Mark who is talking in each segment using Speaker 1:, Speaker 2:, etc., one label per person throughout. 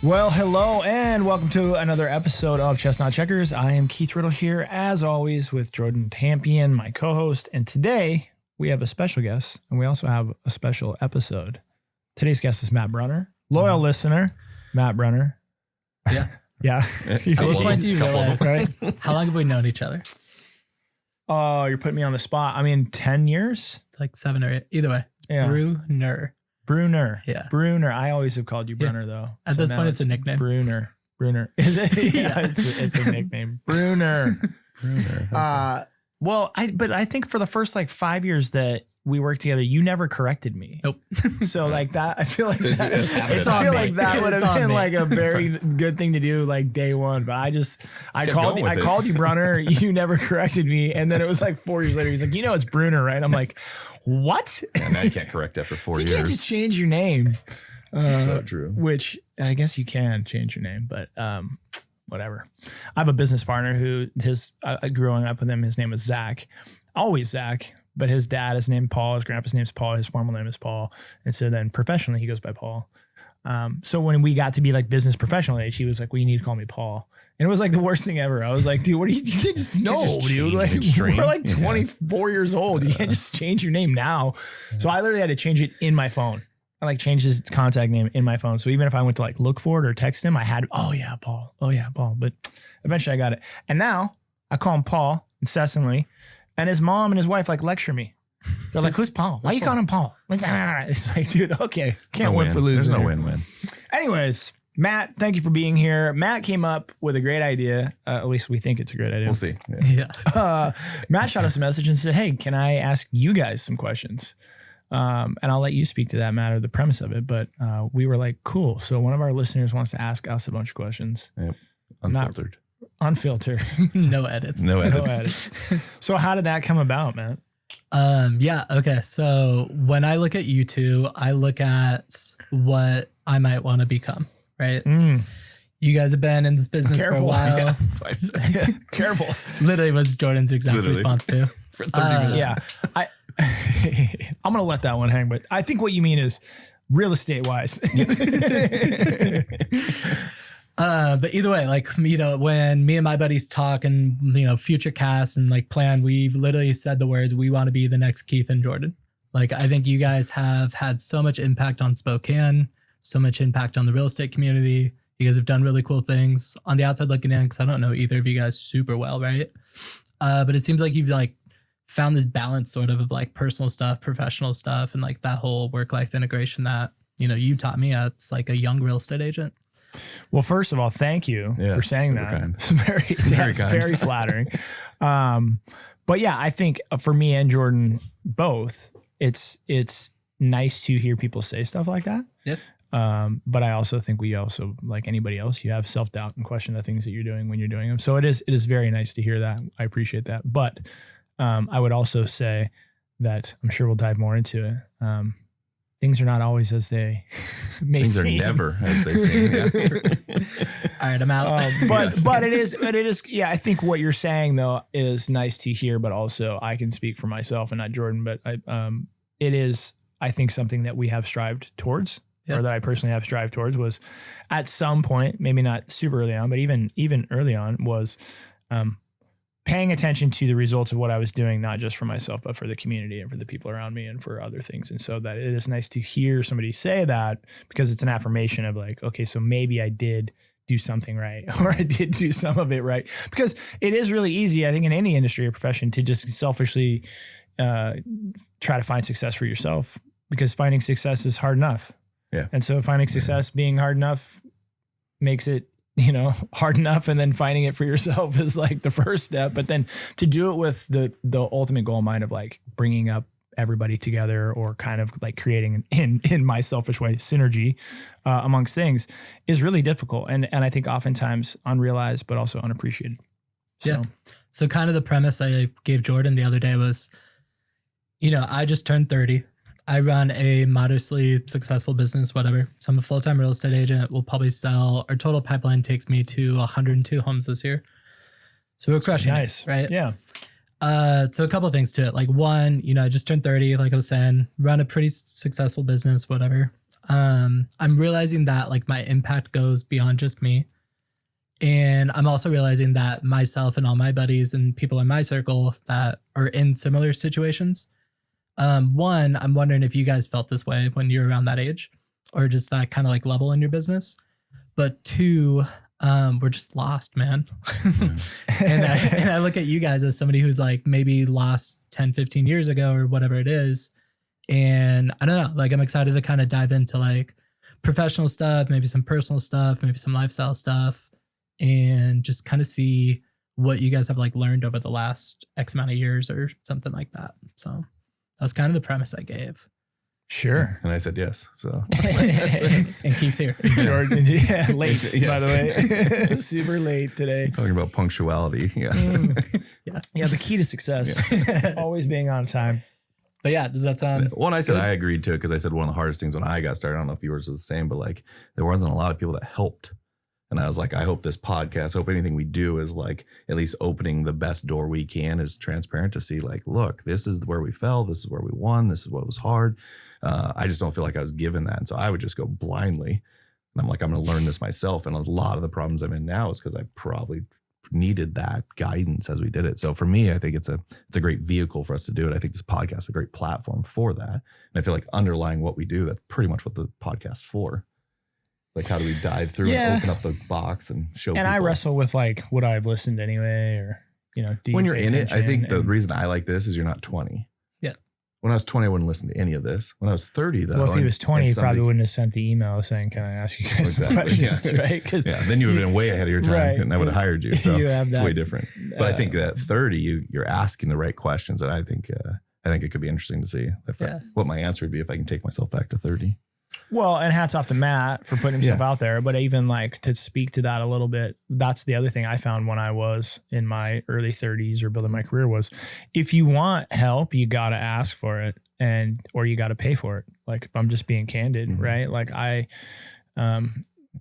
Speaker 1: Well, hello and welcome to another episode of Chestnut Checkers. I am Keith Riddle here, as always, with Jordan Tampien, my co-host. And today we have a special guest, and we also have a special episode. Today's guest is Matt Brunner, loyal listener, Matt Brunner.
Speaker 2: Yeah.
Speaker 1: Yeah.
Speaker 2: At what point do you realize, right? How long have we known each other?
Speaker 1: Oh, you're putting me on the spot. I mean, 10 years?
Speaker 2: It's like 7 or 8. Either way.
Speaker 1: Yeah. Brunner.
Speaker 2: Yeah.
Speaker 1: Brunner. I always have called you Brunner, though.
Speaker 2: At this point, it's a nickname.
Speaker 1: Brunner. Is it? Yeah, it's a nickname. Brunner. Well, I think for the first like 5 years that we worked together, you never corrected me.
Speaker 2: Nope.
Speaker 1: So like that, I feel like
Speaker 2: I
Speaker 1: like that would have been like a very good thing to do like day one. But I called you Brunner. You never corrected me, and then it was like 4 years later. He's like, it's Brunner, right? I'm like, what?
Speaker 3: Yeah, now you can't correct after 4 years.
Speaker 1: You can't just change your name.
Speaker 3: So true.
Speaker 1: Which I guess you can change your name, but whatever. I have a business partner who growing up with him, his name was Zach, always Zach, but his dad is named Paul, his grandpa's name's Paul, his formal name is Paul. And so then professionally he goes by Paul. So when we got to be like business professional age, he was like, well, you need to call me Paul. And it was like the worst thing ever. I was like, dude, you can't just, dude. Like, we're like 24 years old. You can't just change your name now. So I literally had to change it in my phone. I like changed his contact name in my phone. So even if I went to like look for it or text him, I had, Paul. But eventually I got it. And now I call him Paul incessantly. And his mom and his wife like lecture me. They're like, who's Paul? Why are you calling him Paul? It's like, dude, okay. Can't win for losing.
Speaker 3: There's no win-win.
Speaker 1: Anyways, Matt, thank you for being here. Matt came up with a great idea. At least we think it's a great idea.
Speaker 3: We'll see.
Speaker 2: Yeah.
Speaker 1: Matt shot us a message and said, hey, can I ask you guys some questions? And I'll let you speak to that, Matt, or the premise of it. But we were like, cool. So one of our listeners wants to ask us a bunch of questions.
Speaker 3: Yep. Unfiltered.
Speaker 1: Unfiltered.
Speaker 2: No edits.
Speaker 3: No edits.
Speaker 1: So how did that come about, Matt?
Speaker 2: Yeah. Okay. So when I look at you two, I look at what I might want to become, right? You guys have been in this business for a while.
Speaker 3: Yeah, that's why I said.
Speaker 1: Careful.
Speaker 2: Literally was Jordan's exact response too.
Speaker 3: For 30 minutes.
Speaker 1: Yeah. I'm going to let that one hang, but I think what you mean is real estate wise.
Speaker 2: But either way, like, when me and my buddies talk and, future cast and like plan, we've literally said the words, we want to be the next Keith and Jordan. Like, I think you guys have had so much impact on Spokane, so much impact on the real estate community. You guys have done really cool things on the outside looking in, because I don't know either of you guys super well, right? But it seems like you've like found this balance sort of like personal stuff, professional stuff, and like that whole work-life integration that, you taught me as like a young real estate agent.
Speaker 1: Well, first of all, thank you for saying that.
Speaker 3: Kind.
Speaker 1: Very flattering. But yeah, I think for me and Jordan both, it's nice to hear people say stuff like that.
Speaker 2: Yep.
Speaker 1: But I also think we also, like anybody else, you have self-doubt and question the things that you're doing when you're doing them. So it is very nice to hear that. I appreciate that. But I would also say that I'm sure we'll dive more into it. Things are not always as they may
Speaker 3: Things
Speaker 1: seem.
Speaker 3: are never as they seem. Yeah.
Speaker 2: All right, I'm out.
Speaker 1: But it is. Yeah, I think what you're saying though is nice to hear, but also I can speak for myself and not Jordan. But it is, I think, something that we have strived towards, or that I personally have strived towards, was at some point, maybe not super early on, but even early on, was paying attention to the results of what I was doing, not just for myself, but for the community and for the people around me and for other things. And so that it is nice to hear somebody say that, because it's an affirmation of like, okay, so maybe I did do something right, or I did do some of it right. Because it is really easy, I think, in any industry or profession to just selfishly try to find success for yourself, because finding success is hard enough.
Speaker 3: Yeah.
Speaker 1: And so finding success being hard enough makes it, hard enough, and then finding it for yourself is like the first step. But then to do it with the ultimate goal in mind of like bringing up everybody together, or kind of like creating in my selfish way synergy amongst things, is really difficult, and I think oftentimes unrealized but also unappreciated.
Speaker 2: So kind of the premise I gave Jordan the other day was, I just turned 30. I run a modestly successful business, whatever. So I'm a full-time real estate agent. We'll probably sell, our total pipeline takes me to 102 homes this year. So we're crushing it, right?
Speaker 1: Yeah.
Speaker 2: So a couple of things to it. Like one, I just turned 30, like I was saying, run a pretty successful business, whatever. I'm realizing that like my impact goes beyond just me. And I'm also realizing that myself and all my buddies and people in my circle that are in similar situations. One, I'm wondering if you guys felt this way when you were around that age or just that kind of like level in your business. But two, we're just lost, man. and I look at you guys as somebody who's like maybe lost 10, 15 years ago or whatever it is. And I don't know, like I'm excited to kind of dive into like professional stuff, maybe some personal stuff, maybe some lifestyle stuff, and just kind of see what you guys have like learned over the last X amount of years or something like that. So that was kind of the premise I gave.
Speaker 1: Sure.
Speaker 3: And I said yes. So
Speaker 2: and keeps here.
Speaker 1: Jordan, yeah, late,
Speaker 3: Yeah.
Speaker 1: by the way. Super late today.
Speaker 3: talking about punctuality. Yeah.
Speaker 1: Yeah, the key to success. Always being on time.
Speaker 2: But yeah, does that sound
Speaker 3: Well, and I said
Speaker 2: good?
Speaker 3: I agreed to it because I said one of the hardest things when I got started, I don't know if yours was the same, but like there wasn't a lot of people that helped. And I was like, I hope this podcast, I hope anything we do is like at least opening the best door we can, is transparent to see like, look, this is where we fell. This is where we won. This is what was hard. I just don't feel like I was given that. And so I would just go blindly. And I'm like, I'm going to learn this myself. And a lot of the problems I'm in now is because I probably needed that guidance as we did it. So for me, I think it's a great vehicle for us to do it. I think this podcast is a great platform for that. And I feel like underlying what we do, that's pretty much what the podcast's for. Like, how do we dive through and open up the box and show people?
Speaker 1: And I wrestle with like, would I have listened anyway? Or, you know, do you
Speaker 3: When you're
Speaker 1: pay
Speaker 3: in it, I
Speaker 1: attention?
Speaker 3: think the
Speaker 1: And-
Speaker 3: reason I like this is you're not 20.
Speaker 2: Yeah.
Speaker 3: When I was 20, I wouldn't listen to any of this. When I was 30, though.
Speaker 1: well, if he was 20, he
Speaker 3: and
Speaker 1: probably
Speaker 3: somebody-
Speaker 1: wouldn't have sent the email saying, can I ask you guys some
Speaker 3: Exactly,
Speaker 1: questions?
Speaker 3: yeah.
Speaker 1: Right? 'Cause
Speaker 3: Yeah, then you would have been way ahead of your time,
Speaker 1: Right.
Speaker 3: and I would have hired you. So
Speaker 1: you have
Speaker 3: it's
Speaker 1: that.
Speaker 3: way different. But I think that 30, you're asking the right questions, and I think it could be interesting to see what my answer would be if I can take myself back to 30.
Speaker 1: Well, and hats off to Matt for putting himself out there. But even like to speak to that a little bit, that's the other thing I found when I was in my early 30s or building my career was if you want help, you got to ask for it or you got to pay for it. Like if I'm just being candid, right? Like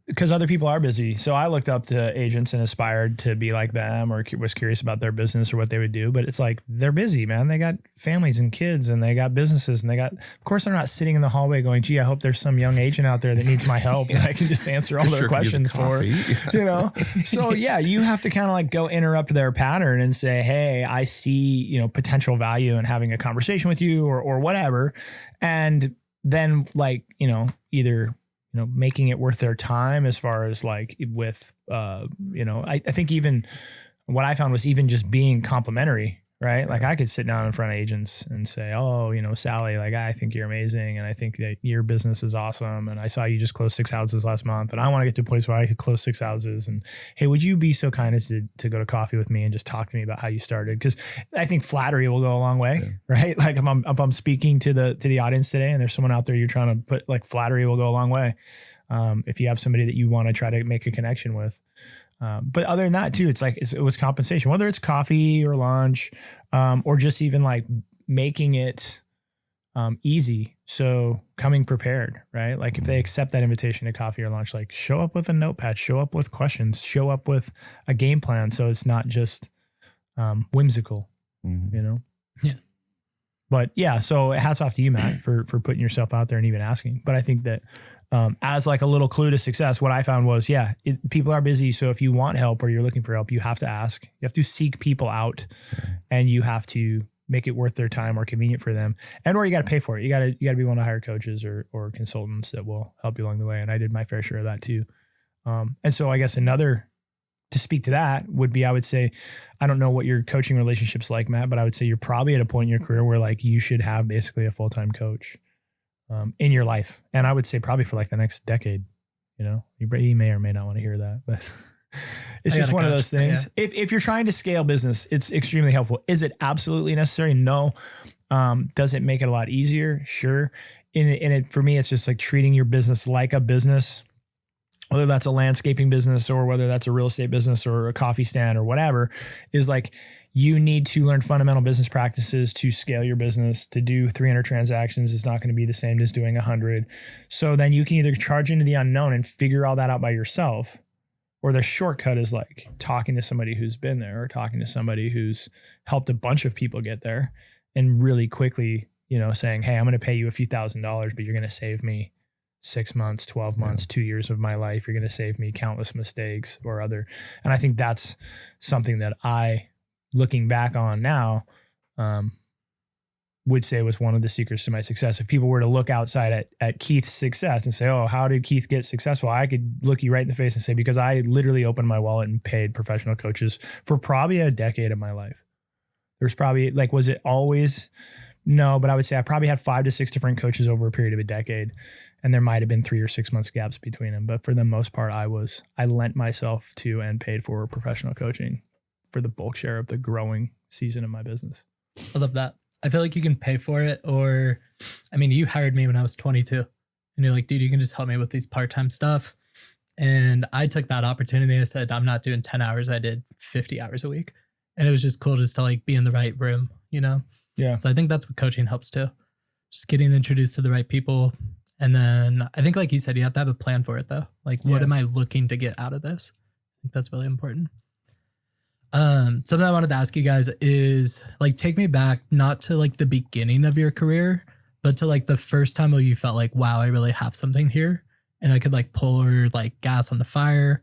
Speaker 1: because other people are busy. So I looked up to agents and aspired to be like them or was curious about their business or what they would do. But it's like, they're busy, man. They got families and kids and they got businesses and of course they're not sitting in the hallway going, gee, I hope there's some young agent out there that needs my help and I can just answer all their questions for, you know? So yeah, you have to kind of like go interrupt their pattern and say, hey, I see, you know, potential value in having a conversation with you or whatever. And then like, you know, either making it worth their time as far as like with, I think even what I found was even just being complimentary, right? Like I could sit down in front of agents and say, oh, Sally, like, I think you're amazing. And I think that your business is awesome. And I saw you just close 6 houses last month. And I want to get to a place where I could close 6 houses. And hey, would you be so kind as to go to coffee with me and just talk to me about how you started? Because I think flattery will go a long way, right? Like if I'm speaking to the audience today and there's someone out there you're trying to put, like, flattery will go a long way. If you have somebody that you want to try to make a connection with. But other than that too, it's like, it was compensation, whether it's coffee or lunch, or just even like making it, easy. So coming prepared, right? Like if they accept that invitation to coffee or lunch, like show up with a notepad, show up with questions, show up with a game plan. So it's not just, whimsical,
Speaker 2: Yeah.
Speaker 1: But yeah, so hats off to you, Matt, for putting yourself out there and even asking. But I think that, as like a little clue to success, what I found was, people are busy. So if you want help or you're looking for help, you have to ask. You have to seek people out, and you have to make it worth their time or convenient for them. And or you got to pay for it. You got to be willing to hire coaches or consultants that will help you along the way. And I did my fair share of that too. And so I guess to speak to that would be, I would say, I don't know what your coaching relationship's like, Matt, but I would say you're probably at a point in your career where like you should have basically a full-time coach in your life. And I would say probably for like the next decade, you may or may not want to hear that, but it's just one of those things. Yeah. If you're trying to scale business, it's extremely helpful. Is it absolutely necessary? No. Does it make it a lot easier? Sure. For me, it's just like treating your business like a business, whether that's a landscaping business or whether that's a real estate business or a coffee stand or whatever, is like, you need to learn fundamental business practices to scale your business. To do 300 transactions is not going to be the same as doing 100. So then you can either charge into the unknown and figure all that out by yourself, or the shortcut is like talking to somebody who's been there or talking to somebody who's helped a bunch of people get there and really quickly, saying, hey, I'm going to pay you a few $1,000s, but you're going to save me 6 months, 12 months, 2 years of my life. You're going to save me countless mistakes or other. And I think that's something that I, looking back on now, would say was one of the secrets to my success. If people were to look outside at Keith's success and say, oh, how did Keith get successful? I could look you right in the face and say, because I literally opened my wallet and paid professional coaches for probably a decade of my life. There's probably like, was it always? No, but I would say I probably had 5 to 6 different coaches over a period of a decade. And there might've been 3 or 6 months gaps between them. But for the most part, I lent myself to and paid for professional coaching for the bulk share of the growing season of my business.
Speaker 2: I love that. I feel like you can pay for it, or, I mean, you hired me when I was 22 and you're like, dude, you can just help me with these part-time stuff. And I took that opportunity. I said, I'm not doing 10 hours. I did 50 hours a week. And it was just cool just to like be in the right room, you know?
Speaker 1: Yeah.
Speaker 2: So I think that's what coaching helps too. Just getting introduced to the right people. And then I think, like you said, you have to have a plan for it though. Like, what am I looking to get out of this? I think that's really important. Something I wanted to ask you guys is like, take me back, not to like the beginning of your career, but to like the first time where you felt like, wow, I really have something here and I could like pour like gas on the fire.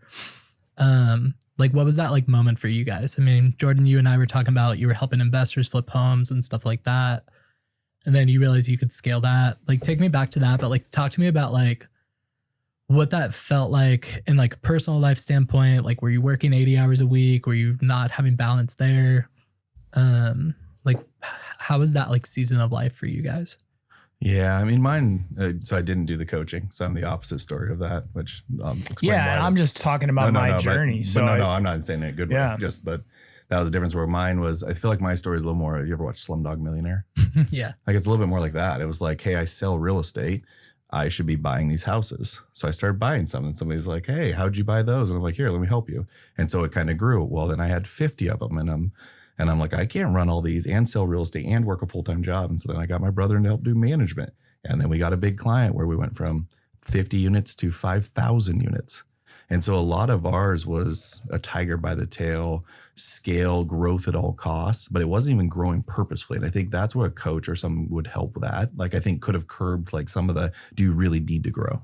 Speaker 2: Like, what was that like moment for you guys? I mean, Jordan, you and I were talking about, you were helping investors flip homes and stuff like that. And then you realized you could scale that. Like, take me back to that, but like, talk to me about like what that felt like in like a personal life standpoint. Like, were you working 80 hours a week? Were you not having balance there? Like, how was that like season of life for you guys?
Speaker 3: Yeah, I mean, mine, so I didn't do the coaching. So I'm the opposite story of that, which explain why.
Speaker 1: I'm just talking about my journey.
Speaker 3: But I'm not saying it in a good way. But that was the difference where mine was, I feel like my story is a little more, you ever watch Slumdog Millionaire?
Speaker 2: Yeah.
Speaker 3: Like, it's a little bit more like that. It was like, hey, I sell real estate. I should be buying these houses. So I started buying some, and somebody's like, hey, how'd you buy those? And I'm like, here, let me help you. And so it kind of grew. Well, then I had 50 of them, and I'm like, I can't run all these and sell real estate and work a full-time job. And so then I got my brother to help do management. And then we got a big client where we went from 50 units to 5,000 units. And so a lot of ours was a tiger by the tail, scale, growth at all costs, but it wasn't even growing purposefully. And I think that's where a coach or someone would help with that. Like, I think could have curbed like some of the, do you really need to grow?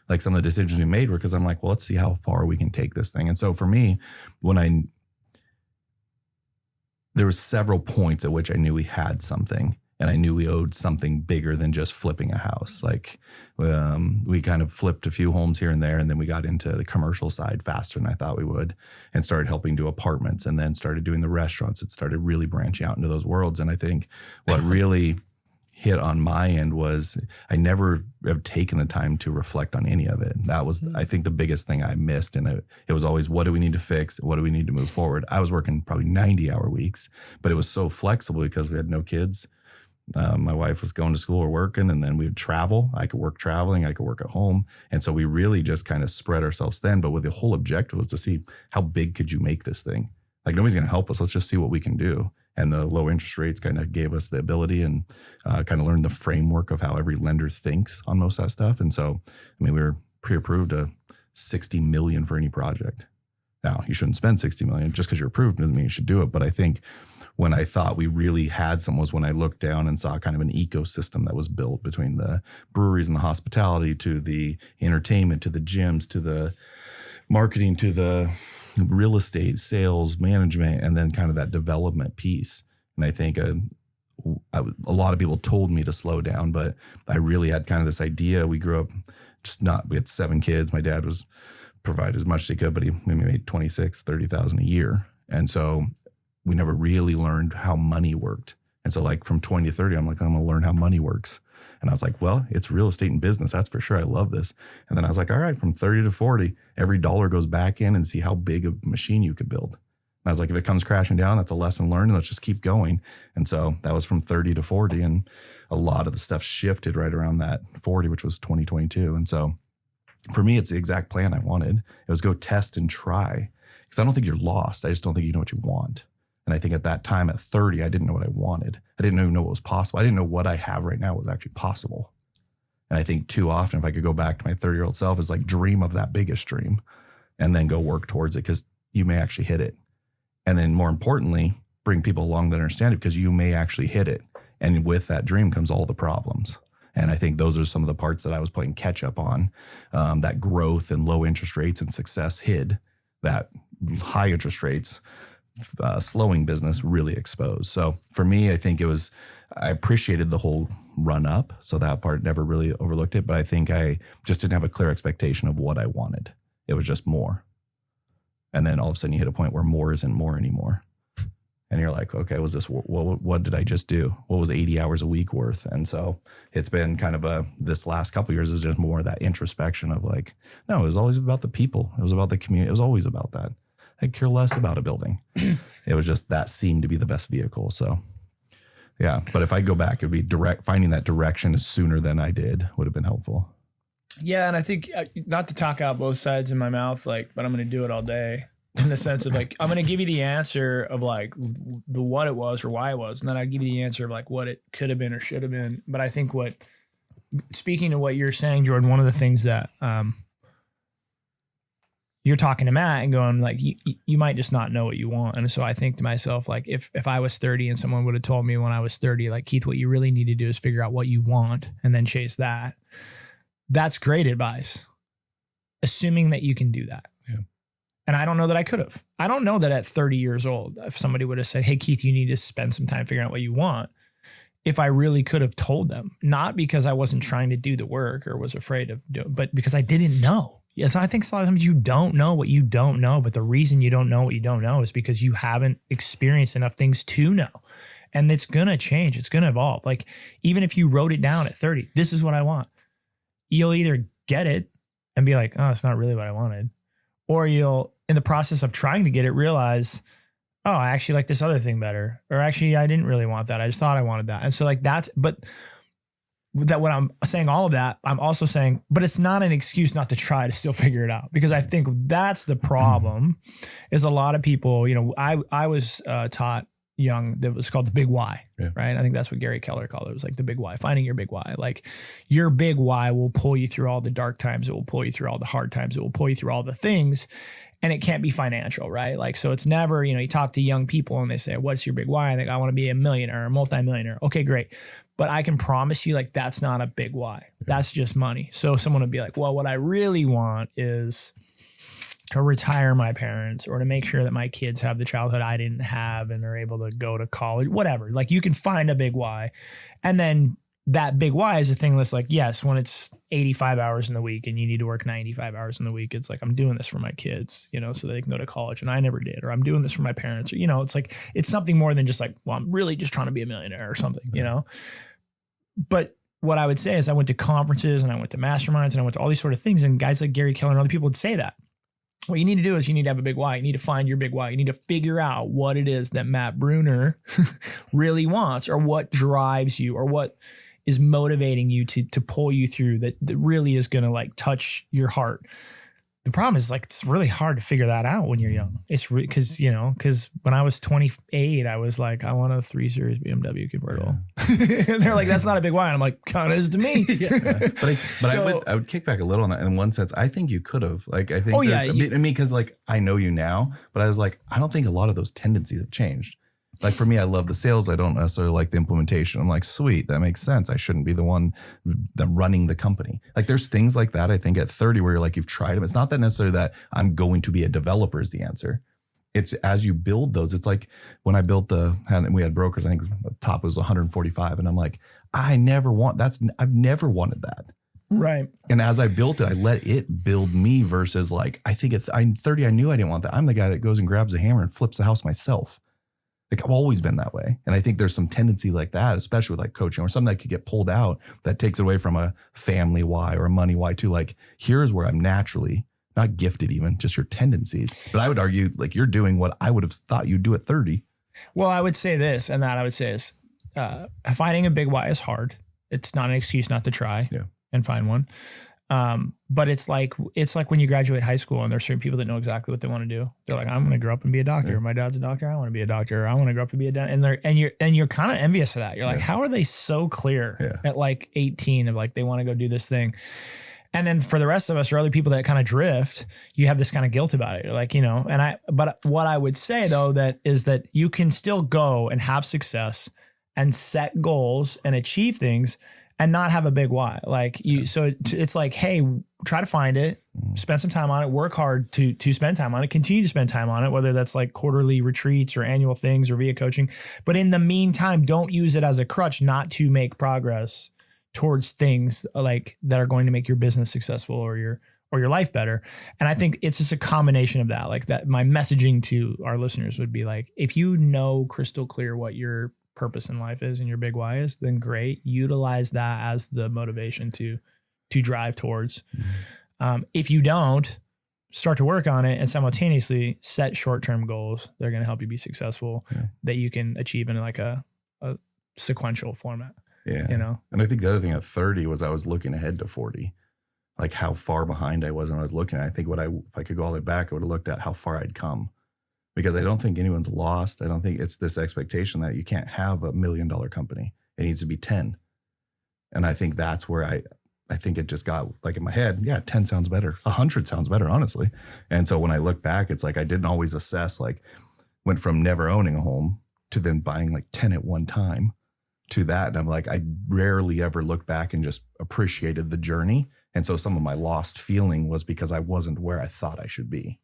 Speaker 3: Like some of the decisions we made were because I'm like, well, let's see how far we can take this thing. And so for me, there was several points at which I knew we had something. And I knew we owed something bigger than just flipping a house. Like, we kind of flipped a few homes here and there, and then we got into the commercial side faster than I thought we would, and started helping do apartments, and then started doing the restaurants. It started really branching out into those worlds. And I think what really hit on my end was I never have taken the time to reflect on any of it. That was, I think, the biggest thing I missed. And it was always, what do we need to fix? What do we need to move forward? I was working probably 90-hour weeks, but it was so flexible because we had no kids. My wife was going to school or working, and then we would travel. I could work traveling. I could work at home. And so we really just kind of spread ourselves thin. But with the whole objective was to see how big could you make this thing? Like, nobody's going to help us. Let's just see what we can do. And the low interest rates kind of gave us the ability and kind of learned the framework of how every lender thinks on most of that stuff. And so, I mean, we were pre-approved to $60 million for any project. Now, you shouldn't spend $60 million just because you're approved doesn't mean you should do it. But I think when I thought we really had some was when I looked down and saw kind of an ecosystem that was built between the breweries and the hospitality to the entertainment, to the gyms, to the marketing, to the real estate, sales, management, and then kind of that development piece. And I think a lot of people told me to slow down, but I really had kind of this idea. We grew up we had 7 kids. My dad was provide as much as he could, but he maybe made 26, 30,000 a year. And so we never really learned how money worked. And so like from 20 to 30, I'm like, I'm going to learn how money works. And I was like, well, it's real estate and business. That's for sure. I love this. And then I was like, all right, from 30 to 40, every dollar goes back in and see how big a machine you could build. And I was like, if it comes crashing down, that's a lesson learned, and let's just keep going. And so that was from 30 to 40. And a lot of the stuff shifted right around that 40, which was 2022. And so for me, it's the exact plan I wanted. It was go test and try, because I don't think you're lost. I just don't think you know what you want. And I think at that time at 30, I didn't know what I wanted. I didn't even know what was possible. I didn't know what I have right now was actually possible. And I think too often, if I could go back to my 30-year-old self, is like dream of that biggest dream and then go work towards it, because you may actually hit it. And then more importantly, bring people along that understand it, because you may actually hit it. And with that dream comes all the problems. And I think those are some of the parts that I was playing catch up on. That growth and low interest rates and success hid that high interest rates, slowing business really exposed. So for me, I think I appreciated the whole run up. So that part never really overlooked it. But I think I just didn't have a clear expectation of what I wanted. It was just more. And then all of a sudden you hit a point where more isn't more anymore. And you're like, okay, what did I just do? What was 80 hours a week worth? And so it's been kind of this last couple of years is just more of that introspection of like, no, it was always about the people. It was about the community. It was always about that. I care less about a building. It was just that seemed to be the best vehicle. So yeah, but if I go back, it'd be finding that direction sooner than I did would have been helpful.
Speaker 1: Yeah. And I think not to talk out both sides in my mouth, like, but I'm going to do it all day. In the sense of like, I'm going to give you the answer of like the what it was or why it was. And then I give you the answer of like what it could have been or should have been. But I think speaking to what you're saying, Jordan, one of the things that you're talking to Matt and going like, you might just not know what you want. And so I think to myself, like if I was 30 and someone would have told me when I was 30, like, Keith, what you really need to do is figure out what you want and then chase that. That's great advice, assuming that you can do that.
Speaker 3: Yeah.
Speaker 1: And I don't know that I could have. I don't know that at 30 years old, if somebody would have said, hey, Keith, you need to spend some time figuring out what you want, if I really could have told them, not because I wasn't trying to do the work or was afraid of doing, but because I didn't know. Yes, I think a lot of times you don't know what you don't know, but the reason you don't know what you don't know is because you haven't experienced enough things to know. And it's going to change. It's going to evolve. Like even if you wrote it down at 30, this is what I want. You'll either get it and be like, oh, it's not really what I wanted. Or you'll, in the process of trying to get it, realize, oh, I actually like this other thing better. Or actually, I didn't really want that. I just thought I wanted that. And so like but that when I'm saying all of that, I'm also saying, but it's not an excuse not to try to still figure it out. Because I think that's the problem is a lot of people, I was taught young that was called the big why, right? I think that's what Gary Keller called it. It was like the big why, finding your big why. Like your big why will pull you through all the dark times. It will pull you through all the hard times. It will pull you through all the things. And it can't be financial, right? Like, so it's never, you talk to young people and they say, what's your big why? I think I want to be a millionaire, a multimillionaire. Okay, great. But I can promise you, like, that's not a big why. That's just money. So someone would be like, well, what I really want is to retire my parents or to make sure that my kids have the childhood I didn't have and are able to go to college, whatever. Like you can find a big why. And then that big why is a thing that's like, yes, when it's 85 hours in the week and you need to work 95 hours in the week, it's like, I'm doing this for my kids, so they can go to college and I never did, or I'm doing this for my parents, or, it's like, it's something more than just like, well, I'm really just trying to be a millionaire or something, But what I would say is I went to conferences and I went to masterminds and I went to all these sort of things. And guys like Gary Keller and other people would say that. What you need to do is you need to have a big why. You need to find your big why. You need to figure out what it is that Matt Brunner really wants, or what drives you, or what is motivating you to pull you through that really is going to like touch your heart. The problem is like, it's really hard to figure that out when you're young. It's because when I was 28, I was like, I want a 3 Series BMW convertible. Yeah. And they're like, that's not a big why. And I'm like, kind of is to me.
Speaker 3: But I would kick back a little on that. In one sense, I think you could have, like, I think, because like, I know you now, but I was like, I don't think a lot of those tendencies have changed. Like for me, I love the sales. I don't necessarily like the implementation. I'm like, sweet, that makes sense. I shouldn't be the one that running the company. Like there's things like that. I think at 30 where you're like, you've tried them. It's not that necessarily that I'm going to be a developer is the answer. It's as you build those. It's like when I built we had brokers, I think the top was 145. And I'm like, I've never wanted that.
Speaker 1: Right.
Speaker 3: And as I built it, I let it build me versus like, I think I'm 30, I knew I didn't want that. I'm the guy that goes and grabs a hammer and flips the house myself. Like I've always been that way. And I think there's some tendency like that, especially with like coaching or something that could get pulled out that takes it away from a family why or a money why too. Like here's where I'm naturally not gifted, even just your tendencies. But I would argue like you're doing what I would have thought you'd do at 30.
Speaker 1: Well, I would say this, and that I would say is finding a big why is hard. It's not an excuse not to try and find one. But it's like when you graduate high school and there's certain people that know exactly what they want to do. They're like, I'm going to grow up and be a doctor. Yeah. My dad's a doctor. I want to be a doctor. I want to grow up and be a dentist. And you're kind of envious of that. You're like, how are they so clear at like 18 of like, they want to go do this thing. And then for the rest of us or other people that kind of drift, you have this kind of guilt about it. You're like, but what I would say though, is that you can still go and have success and set goals and achieve things and not have a big why. Like you, so it's like, hey, try to find it, spend some time on it, work hard to spend time on it, continue to spend time on it, whether that's like quarterly retreats or annual things or via coaching. But in the meantime, don't use it as a crutch not to make progress towards things like that are going to make your business successful or your life better. And I think it's just a combination of that. Like that, my messaging to our listeners would be like, if you know crystal clear what your purpose in life is and your big why is, then great. Utilize that as the motivation to drive towards. If you don't, start to work on it and simultaneously set short-term goals that are going to help you be successful that you can achieve in like a sequential format.
Speaker 3: Yeah.
Speaker 1: You know?
Speaker 3: And I think the other thing at 30 was I was looking ahead to 40, like how far behind I was when I was looking. I think if I could go all the way back, I would have looked at how far I'd come, because I don't think anyone's lost. I don't think it's this expectation that you can't have $1 million company. It needs to be 10. And I think that's where I think it just got like in my head. Yeah. 10 sounds better. 100 sounds better, honestly. And so when I look back, it's like, I didn't always assess, like went from never owning a home to then buying like 10 at one time to that. And I'm like, I rarely ever looked back and just appreciated the journey. And so some of my lost feeling was because I wasn't where I thought I should be.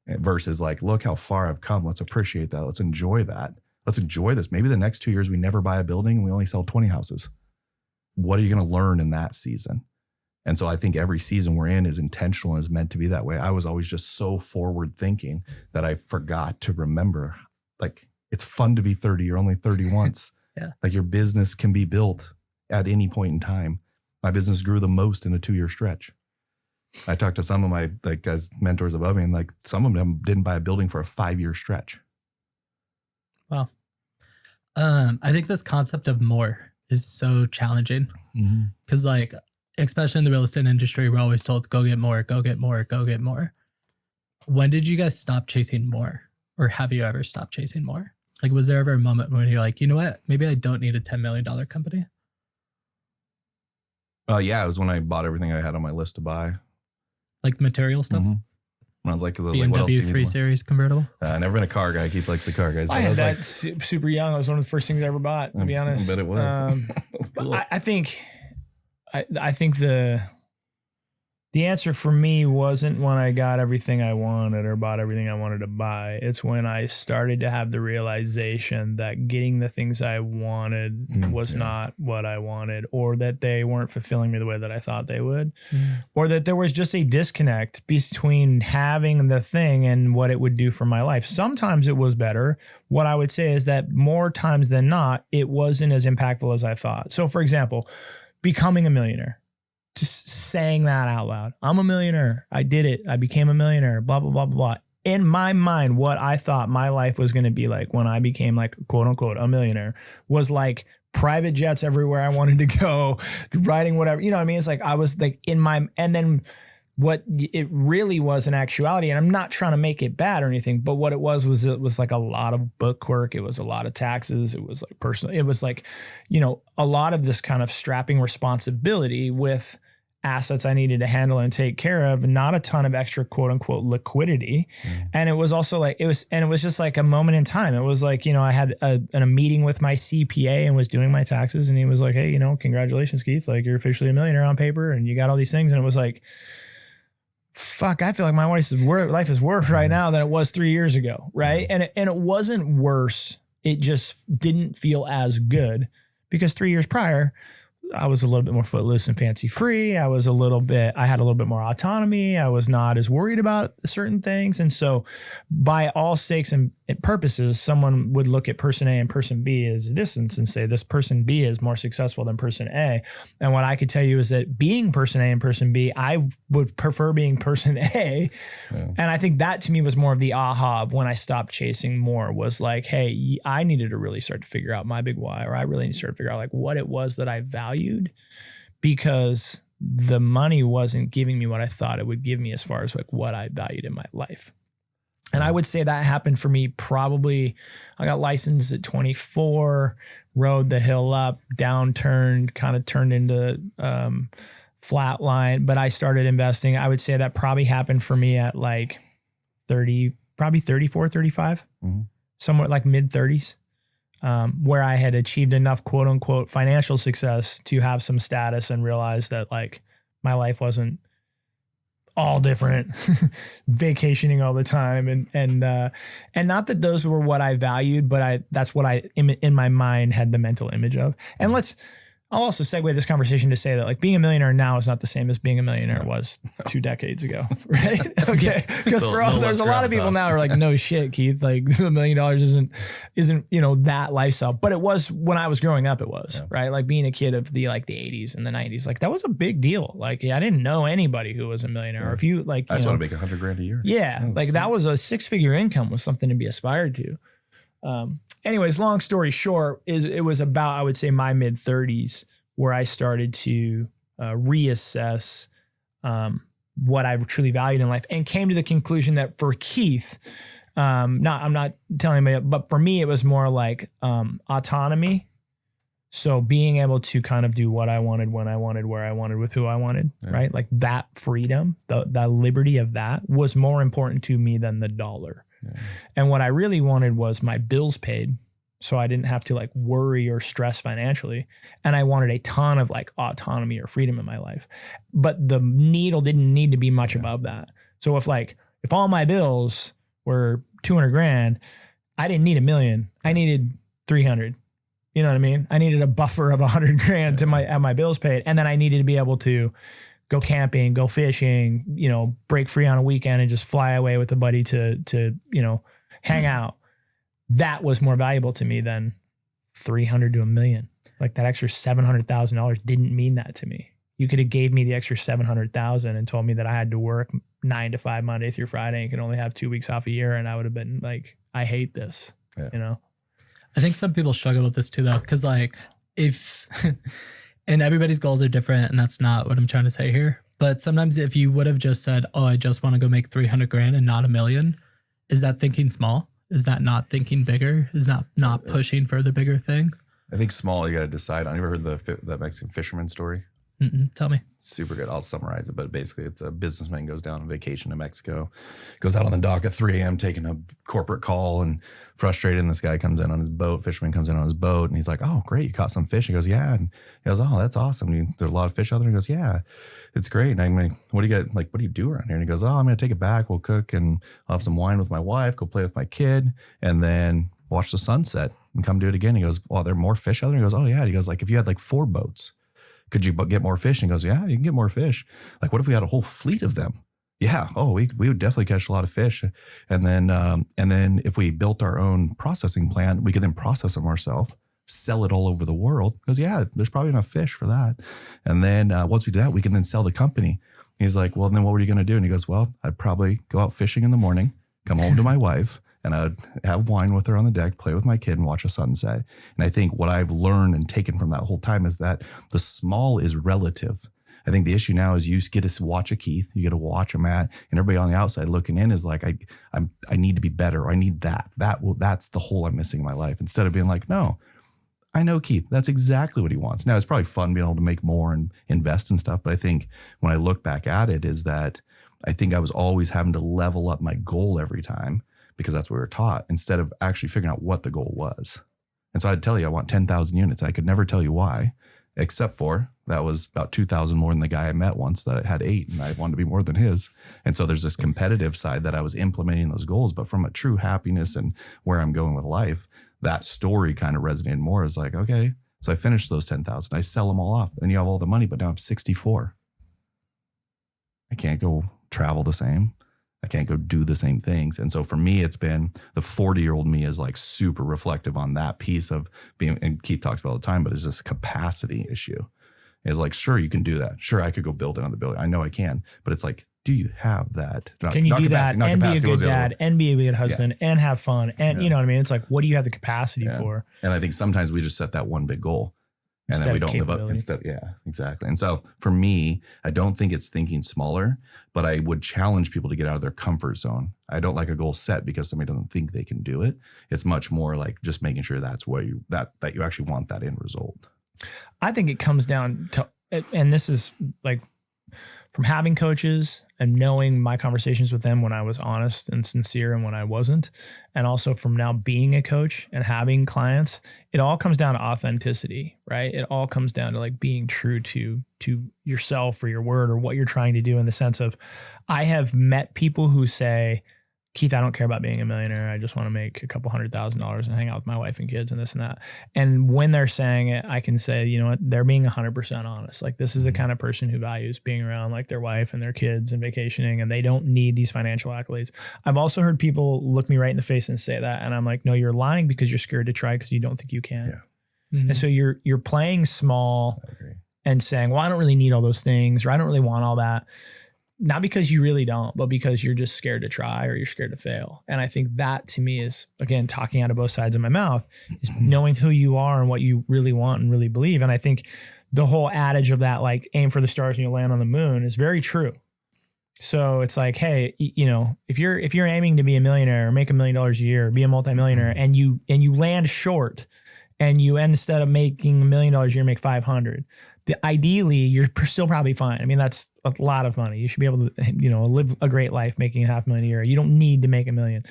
Speaker 3: Versus like, look how far I've come. Let's appreciate that. Let's enjoy that. Let's enjoy this. Maybe the next 2 years we never buy a building and we only sell 20 houses. What are you going to learn in that season? And so I think every season we're in is intentional and is meant to be that way. I was always just so forward thinking that I forgot to remember, like, it's fun to be 30. You're only 30 once.
Speaker 2: Yeah.
Speaker 3: Like your business can be built at any point in time. My business grew the most in a 2-year stretch. I talked to some of my like guys, mentors above me, and like some of them didn't buy a building for a 5-year stretch.
Speaker 2: Wow. I think this concept of more is so challenging because like, especially in the real estate industry, we're always told, go get more, go get more, go get more. When did you guys stop chasing more? Or have you ever stopped chasing more? Like, was there ever a moment when you're like, you know what, maybe I don't need a $10 million company?
Speaker 3: Yeah, it was when I bought everything I had on my list to buy.
Speaker 2: Like material stuff?
Speaker 3: When I was like, what else do you
Speaker 2: BMW
Speaker 3: need
Speaker 2: 3
Speaker 3: more?
Speaker 2: Series convertible?
Speaker 3: I never been a car guy. Keith likes the car guys.
Speaker 1: I had that super young. It was one of the first things I ever bought, to be honest.
Speaker 3: I bet it was. That's cool.
Speaker 1: I think the answer for me wasn't when I got everything I wanted or bought everything I wanted to buy. It's when I started to have the realization that getting the things I wanted was not what I wanted, or that they weren't fulfilling me the way that I thought they would, or that there was just a disconnect between having the thing and what it would do for my life. Sometimes it was better. What I would say is that more times than not, it wasn't as impactful as I thought. So for example, becoming a millionaire. Just saying that out loud. I'm a millionaire. I did it. I became a millionaire, blah, blah, blah, blah, blah. In my mind, what I thought my life was going to be like when I became like, quote unquote, a millionaire was like private jets everywhere I wanted to go, riding whatever, you know what I mean? It's like, I was like and then what it really was in actuality, and I'm not trying to make it bad or anything, but what it was like a lot of book work. It was a lot of taxes. It was like personal. It was like, you know, a lot of this kind of strapping responsibility with assets I needed to handle and take care of, not a ton of extra quote unquote liquidity. And it was also like, it was just like a moment in time. It was like, you know, I had a meeting with my CPA and was doing my taxes. And he was like, hey, you know, congratulations, Keith. Like you're officially a millionaire on paper and you got all these things. And it was like, fuck, I feel like my life is worse right now than it was 3 years ago. Right. And it wasn't worse. It just didn't feel as good because 3 years prior, I was a little bit more footloose and fancy free. I had a little bit more autonomy. I was not as worried about certain things. And so by all sakes and purposes, someone would look at person A and person B as a distance and say, this person B is more successful than person A. And what I could tell you is that being person A and person B, I would prefer being person A. Yeah. And I think that to me was more of the aha of when I stopped chasing more, was like, hey, I needed to really start to figure out my big why, or I really need to start to figure out like what it was that I valued, because the money wasn't giving me what I thought it would give me as far as like what I valued in my life. And I would say that happened for me probably, I got licensed at 24, rode the hill up, downturned, kind of turned into flatline, but I started investing. I would say that probably happened for me at like 30, probably 34, 35, somewhere like mid 30s. where I had achieved enough quote unquote financial success to have some status and realize that like my life wasn't all different, vacationing all the time. And not that those were what I valued, but that's what I, in my mind, had the mental image of. And I'll also segue this conversation to say that like being a millionaire now is not the same as being a millionaire was 2 decades ago, right? Okay, because there's a lot of people now who are like, no shit, Keith, like $1 million isn't that lifestyle, but it was when I was growing up. It was right, like being a kid of the 80s and the 90s, like that was a big deal. Like I didn't know anybody who was a millionaire. Or if you like,
Speaker 3: I just want to make $100,000 a year.
Speaker 1: Yeah, like that was a 6-figure income, was something to be aspired to. Anyways, long story short, it was about, I would say, my mid 30s where I started to reassess what I truly valued in life, and came to the conclusion that for Keith, I'm not telling anybody, but for me, it was more like autonomy. So being able to kind of do what I wanted, when I wanted, where I wanted, with who I wanted, right? Like that freedom, the liberty of that was more important to me than the dollar. Yeah. And what I really wanted was my bills paid, so I didn't have to like worry or stress financially. And I wanted a ton of like autonomy or freedom in my life. But the needle didn't need to be much above that. So if all my bills were $200,000, I didn't need $1 million. I needed 300. You know what I mean? I needed a buffer of $100,000 to have my bills paid. And then I needed to be able to go camping, go fishing, break free on a weekend and just fly away with a buddy to hang out. That was more valuable to me than 300 to $1 million. Like that extra $700,000 didn't mean that to me. You could have gave me the extra $700,000 and told me that I had to work 9 to 5 Monday through Friday and could only have 2 weeks off a year. And I would have been like, I hate this,
Speaker 2: I think some people struggle with this too, though. Cause like if, and everybody's goals are different, and that's not what I'm trying to say here. But sometimes if you would have just said, oh, I just want to go make 300,000 and not $1 million, is that thinking small? Is that not thinking bigger? Is that not pushing for the bigger thing?
Speaker 3: I think small, you got to decide on. You ever heard the Mexican fisherman story?
Speaker 2: Tell me.
Speaker 3: Super good. I'll summarize it, but basically it's a businessman goes down on vacation to Mexico, goes out on the dock at 3 a.m. taking a corporate call and frustrated. And this guy comes in on his boat, fisherman comes in on his boat, and he's like, oh, great, you caught some fish. He goes, yeah. And he goes, oh, that's awesome. There's a lot of fish out there. He goes, yeah, it's great. And I'm like, what do you do around here? And he goes, oh, I'm going to take it back. We'll cook and I'll have some wine with my wife, go play with my kid, and then watch the sunset and come do it again. He goes, well, there are more fish out there? He goes, oh yeah. He goes, like, if you had like 4 boats, could you get more fish? And he goes, yeah, you can get more fish. Like, what if we had a whole fleet of them? Yeah. Oh, we would definitely catch a lot of fish. And then if we built our own processing plant, we could then process them ourselves, sell it all over the world. He goes, yeah, there's probably enough fish for that. And then once we do that, we can then sell the company. He's like, well, then what were you going to do? And he goes, well, I'd probably go out fishing in the morning, come home to my wife, and I'd have wine with her on the deck, play with my kid, and watch a sunset. And I think what I've learned and taken from that whole time is that the small is relative. I think the issue now is you get to watch a Keith, you get to watch a Matt, and everybody on the outside looking in is like, I need to be better, or I need that. That's the hole I'm missing in my life. Instead of being like, no, I know Keith, that's exactly what he wants. Now, it's probably fun being able to make more and invest in stuff. But I think when I look back at it is that I think I was always having to level up my goal every time, because that's what we were taught, instead of actually figuring out what the goal was. And so I'd tell you, I want 10,000 units. I could never tell you why, except for that was about 2,000 more than the guy I met once that had 8, and I wanted to be more than his. And so there's this competitive side that I was implementing those goals, but from a true happiness and where I'm going with life, that story kind of resonated more as like, okay, so I finished those 10,000. I sell them all off, and you have all the money, but now I'm 64. I can't go travel the same. I can't go do the same things. And so for me, it's been the 40-year-old me is like super reflective on that piece of being, and Keith talks about all the time, but it's this capacity issue. It's like, sure, you can do that. Sure, I could go build another building. I know I can, but it's like, do you have that?
Speaker 1: Can you do that and be a good dad and be a good husband and have fun? And you know what I mean? It's like, what do you have the capacity for?
Speaker 3: And I think sometimes we just set that one big goal. And then we don't live up instead. Yeah, exactly. And so for me, I don't think it's thinking smaller, but I would challenge people to get out of their comfort zone. I don't like a goal set because somebody doesn't think they can do it. It's much more like just making sure that's where that you actually want that end result.
Speaker 1: I think it comes down to, and this is like from having coaches and knowing my conversations with them when I was honest and sincere and when I wasn't, and also from now being a coach and having clients, it all comes down to authenticity, right? It all comes down to like being true to yourself or your word or what you're trying to do, in the sense of, I have met people who say, Keith, I don't care about being a millionaire. I just want to make a couple $100,000 and hang out with my wife and kids and this and that. And when they're saying it, I can say, you know what, they're being 100% honest. Like, this is the kind of person who values being around like their wife and their kids and vacationing, and they don't need these financial accolades. I've also heard people look me right in the face and say that. And I'm like, no, you're lying because you're scared to try because you don't think you can. Yeah. And so you're playing small and saying, well, I don't really need all those things, or I don't really want all that. Not because you really don't, but because you're just scared to try or you're scared to fail. And I think that, to me, is, again, talking out of both sides of my mouth, is knowing who you are and what you really want and really believe. And I think the whole adage of that, like, aim for the stars and you'll land on the moon, is very true. So it's like, hey, you know, if you're aiming to be a millionaire or make $1 million a year, be a multimillionaire, and you land short, and you, instead of making $1 million a year, make 500, ideally, you're still probably fine. I mean, that's a lot of money. You should be able to, you know, live a great life making $500,000 a year. You don't need to make $1 million.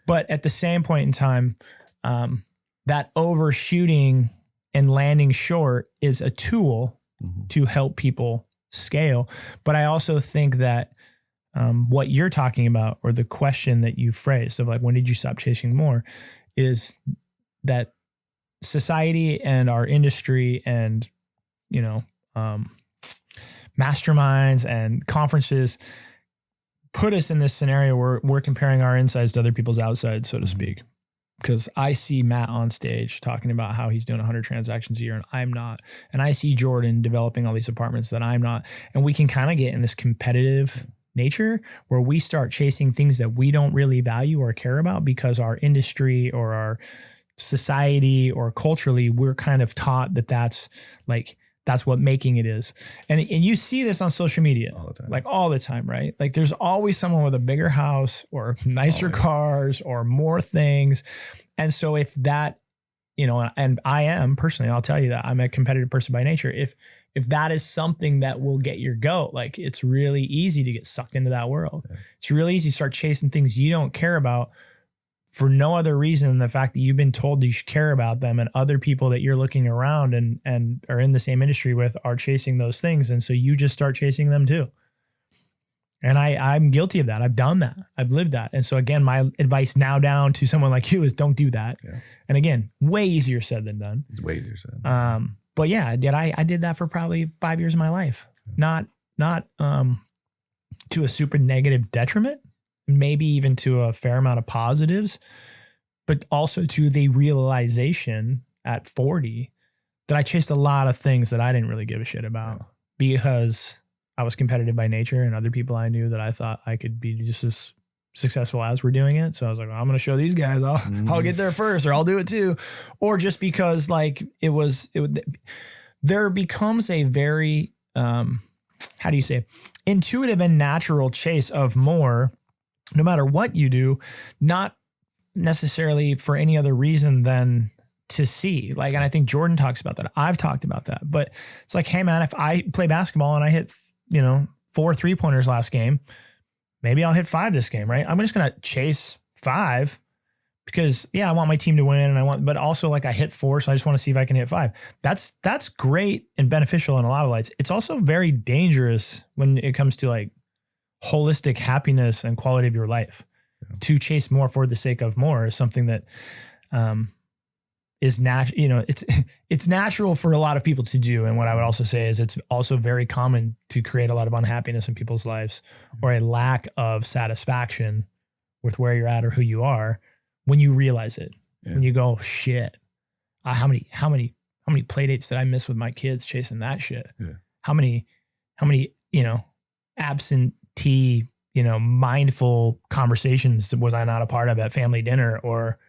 Speaker 1: But at the same point in time, that overshooting and landing short is a tool to help people scale. But I also think that what you're talking about, or the question that you phrased of like, when did you stop chasing more, is that society and our industry and, you know, masterminds and conferences put us in this scenario where we're comparing our insides to other people's outsides, so to speak. Because I see Matt on stage talking about how he's doing 100 transactions a year and I'm not. And I see Jordan developing all these apartments that I'm not. And we can kind of get in this competitive nature where we start chasing things that we don't really value or care about because our industry or our society or culturally, we're kind of taught that that's what making it is. And you see this on social media all the time, right? Like, there's always someone with a bigger house or nicer cars or more things. And so if that, you know, and I am personally, I'll tell you that I'm a competitive person by nature. If that is something that will get your goat, like, it's really easy to get sucked into that world. Yeah. It's really easy to start chasing things you don't care about for no other reason than the fact that you've been told you should care about them, and other people that you're looking around and are in the same industry with are chasing those things. And so you just start chasing them too. And I'm guilty of that. I've done that. I've lived that. And so again, my advice now down to someone like you is don't do that. Yeah. And again, way easier said than done.
Speaker 3: It's way easier said.
Speaker 1: But yeah, I did that for probably 5 years of my life. Yeah. Not to a super negative detriment, maybe even to a fair amount of positives, but also to the realization at 40 that I chased a lot of things that I didn't really give a shit about because I was competitive by nature, and other people I knew that I thought I could be just as successful as were doing it. So I was like, well, I'm going to show these guys I'll get there first, or I'll do it too. Or just because like there becomes a very, how do you say, intuitive and natural chase of more, no matter what you do, not necessarily for any other reason than to see. Like, and I think Jordan talks about that. I've talked about that, but it's like, hey man, if I play basketball and I hit, 4 3-pointers last game, maybe I'll hit 5 this game, right? I'm just going to chase 5 because I want my team to win, and but also like I hit 4. So I just want to see if I can hit 5. That's great and beneficial in a lot of lights. It's also very dangerous when it comes to like holistic happiness and quality of your life. To chase more for the sake of more is something that is natural. It's natural for a lot of people to do. And what I would also say is it's also very common to create a lot of unhappiness in people's lives, or a lack of satisfaction with where you're at or who you are when you realize it. Yeah. When you go, shit, how many play dates did I miss with my kids chasing that shit? Yeah. How many absentee, mindful conversations was I not a part of at family dinner or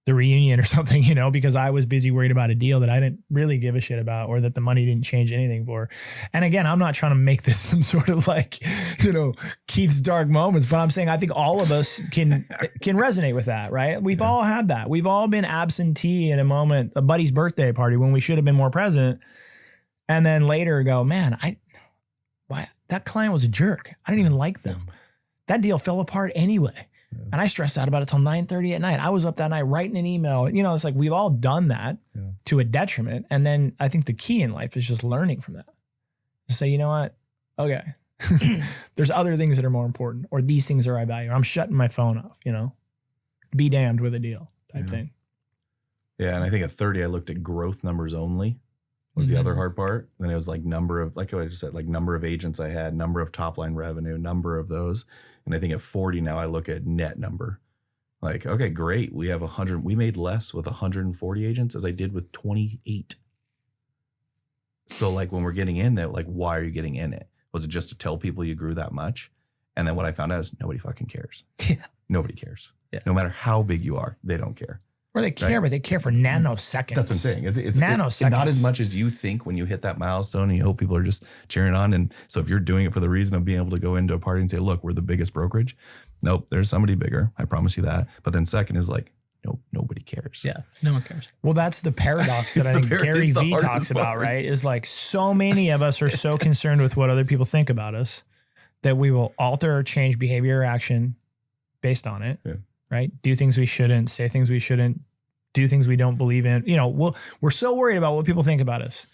Speaker 1: the reunion or something, because I was busy worried about a deal that I didn't really give a shit about, or that the money didn't change anything for. And again, I'm not trying to make this some sort of like, Keith's dark moments, but I'm saying I think all of us can resonate with that, right? We've all had that. We've all been absentee in a moment, a buddy's birthday party when we should have been more present. And then later go, man, that client was a jerk. I didn't even like them. That deal fell apart anyway. Yeah. And I stressed out about it till 9:30 at night. I was up that night writing an email. It's like we've all done that to a detriment. And then I think the key in life is just learning from that. To say, you know what? Okay. There's other things that are more important, or these things are I value. Or I'm shutting my phone off, be damned with a deal type thing.
Speaker 3: Yeah. And I think at 30, I looked at growth numbers only was the other hard part. Then it was like number of, like I just said, like number of agents I had, number of top line revenue, number of those. And I think at 40 now I look at net number. Like, okay, great. We have 100. We made less with 140 agents as I did with 28. So like when we're getting in there, like, why are you getting in it? Was it just to tell people you grew that much? And then what I found out is nobody fucking cares.
Speaker 2: Yeah.
Speaker 3: Nobody cares.
Speaker 2: Yeah.
Speaker 3: No matter how big you are, they don't care.
Speaker 1: Or they care, but they care for nanoseconds.
Speaker 3: That's what I'm saying. It's
Speaker 1: nanoseconds.
Speaker 3: Not as much as you think when you hit that milestone and you hope people are just cheering on. And so if you're doing it for the reason of being able to go into a party and say, look, we're the biggest brokerage. Nope, there's somebody bigger. I promise you that. But then second is like, nope, nobody cares.
Speaker 2: Yeah, no one cares.
Speaker 1: Well, that's the paradox that I think Gary Vee talks about, right? Is like so many of us are so concerned with what other people think about us that we will alter or change behavior or action based on it, right? Do things we shouldn't, say things we shouldn't, do things we don't believe in. We're so worried about what people think about us.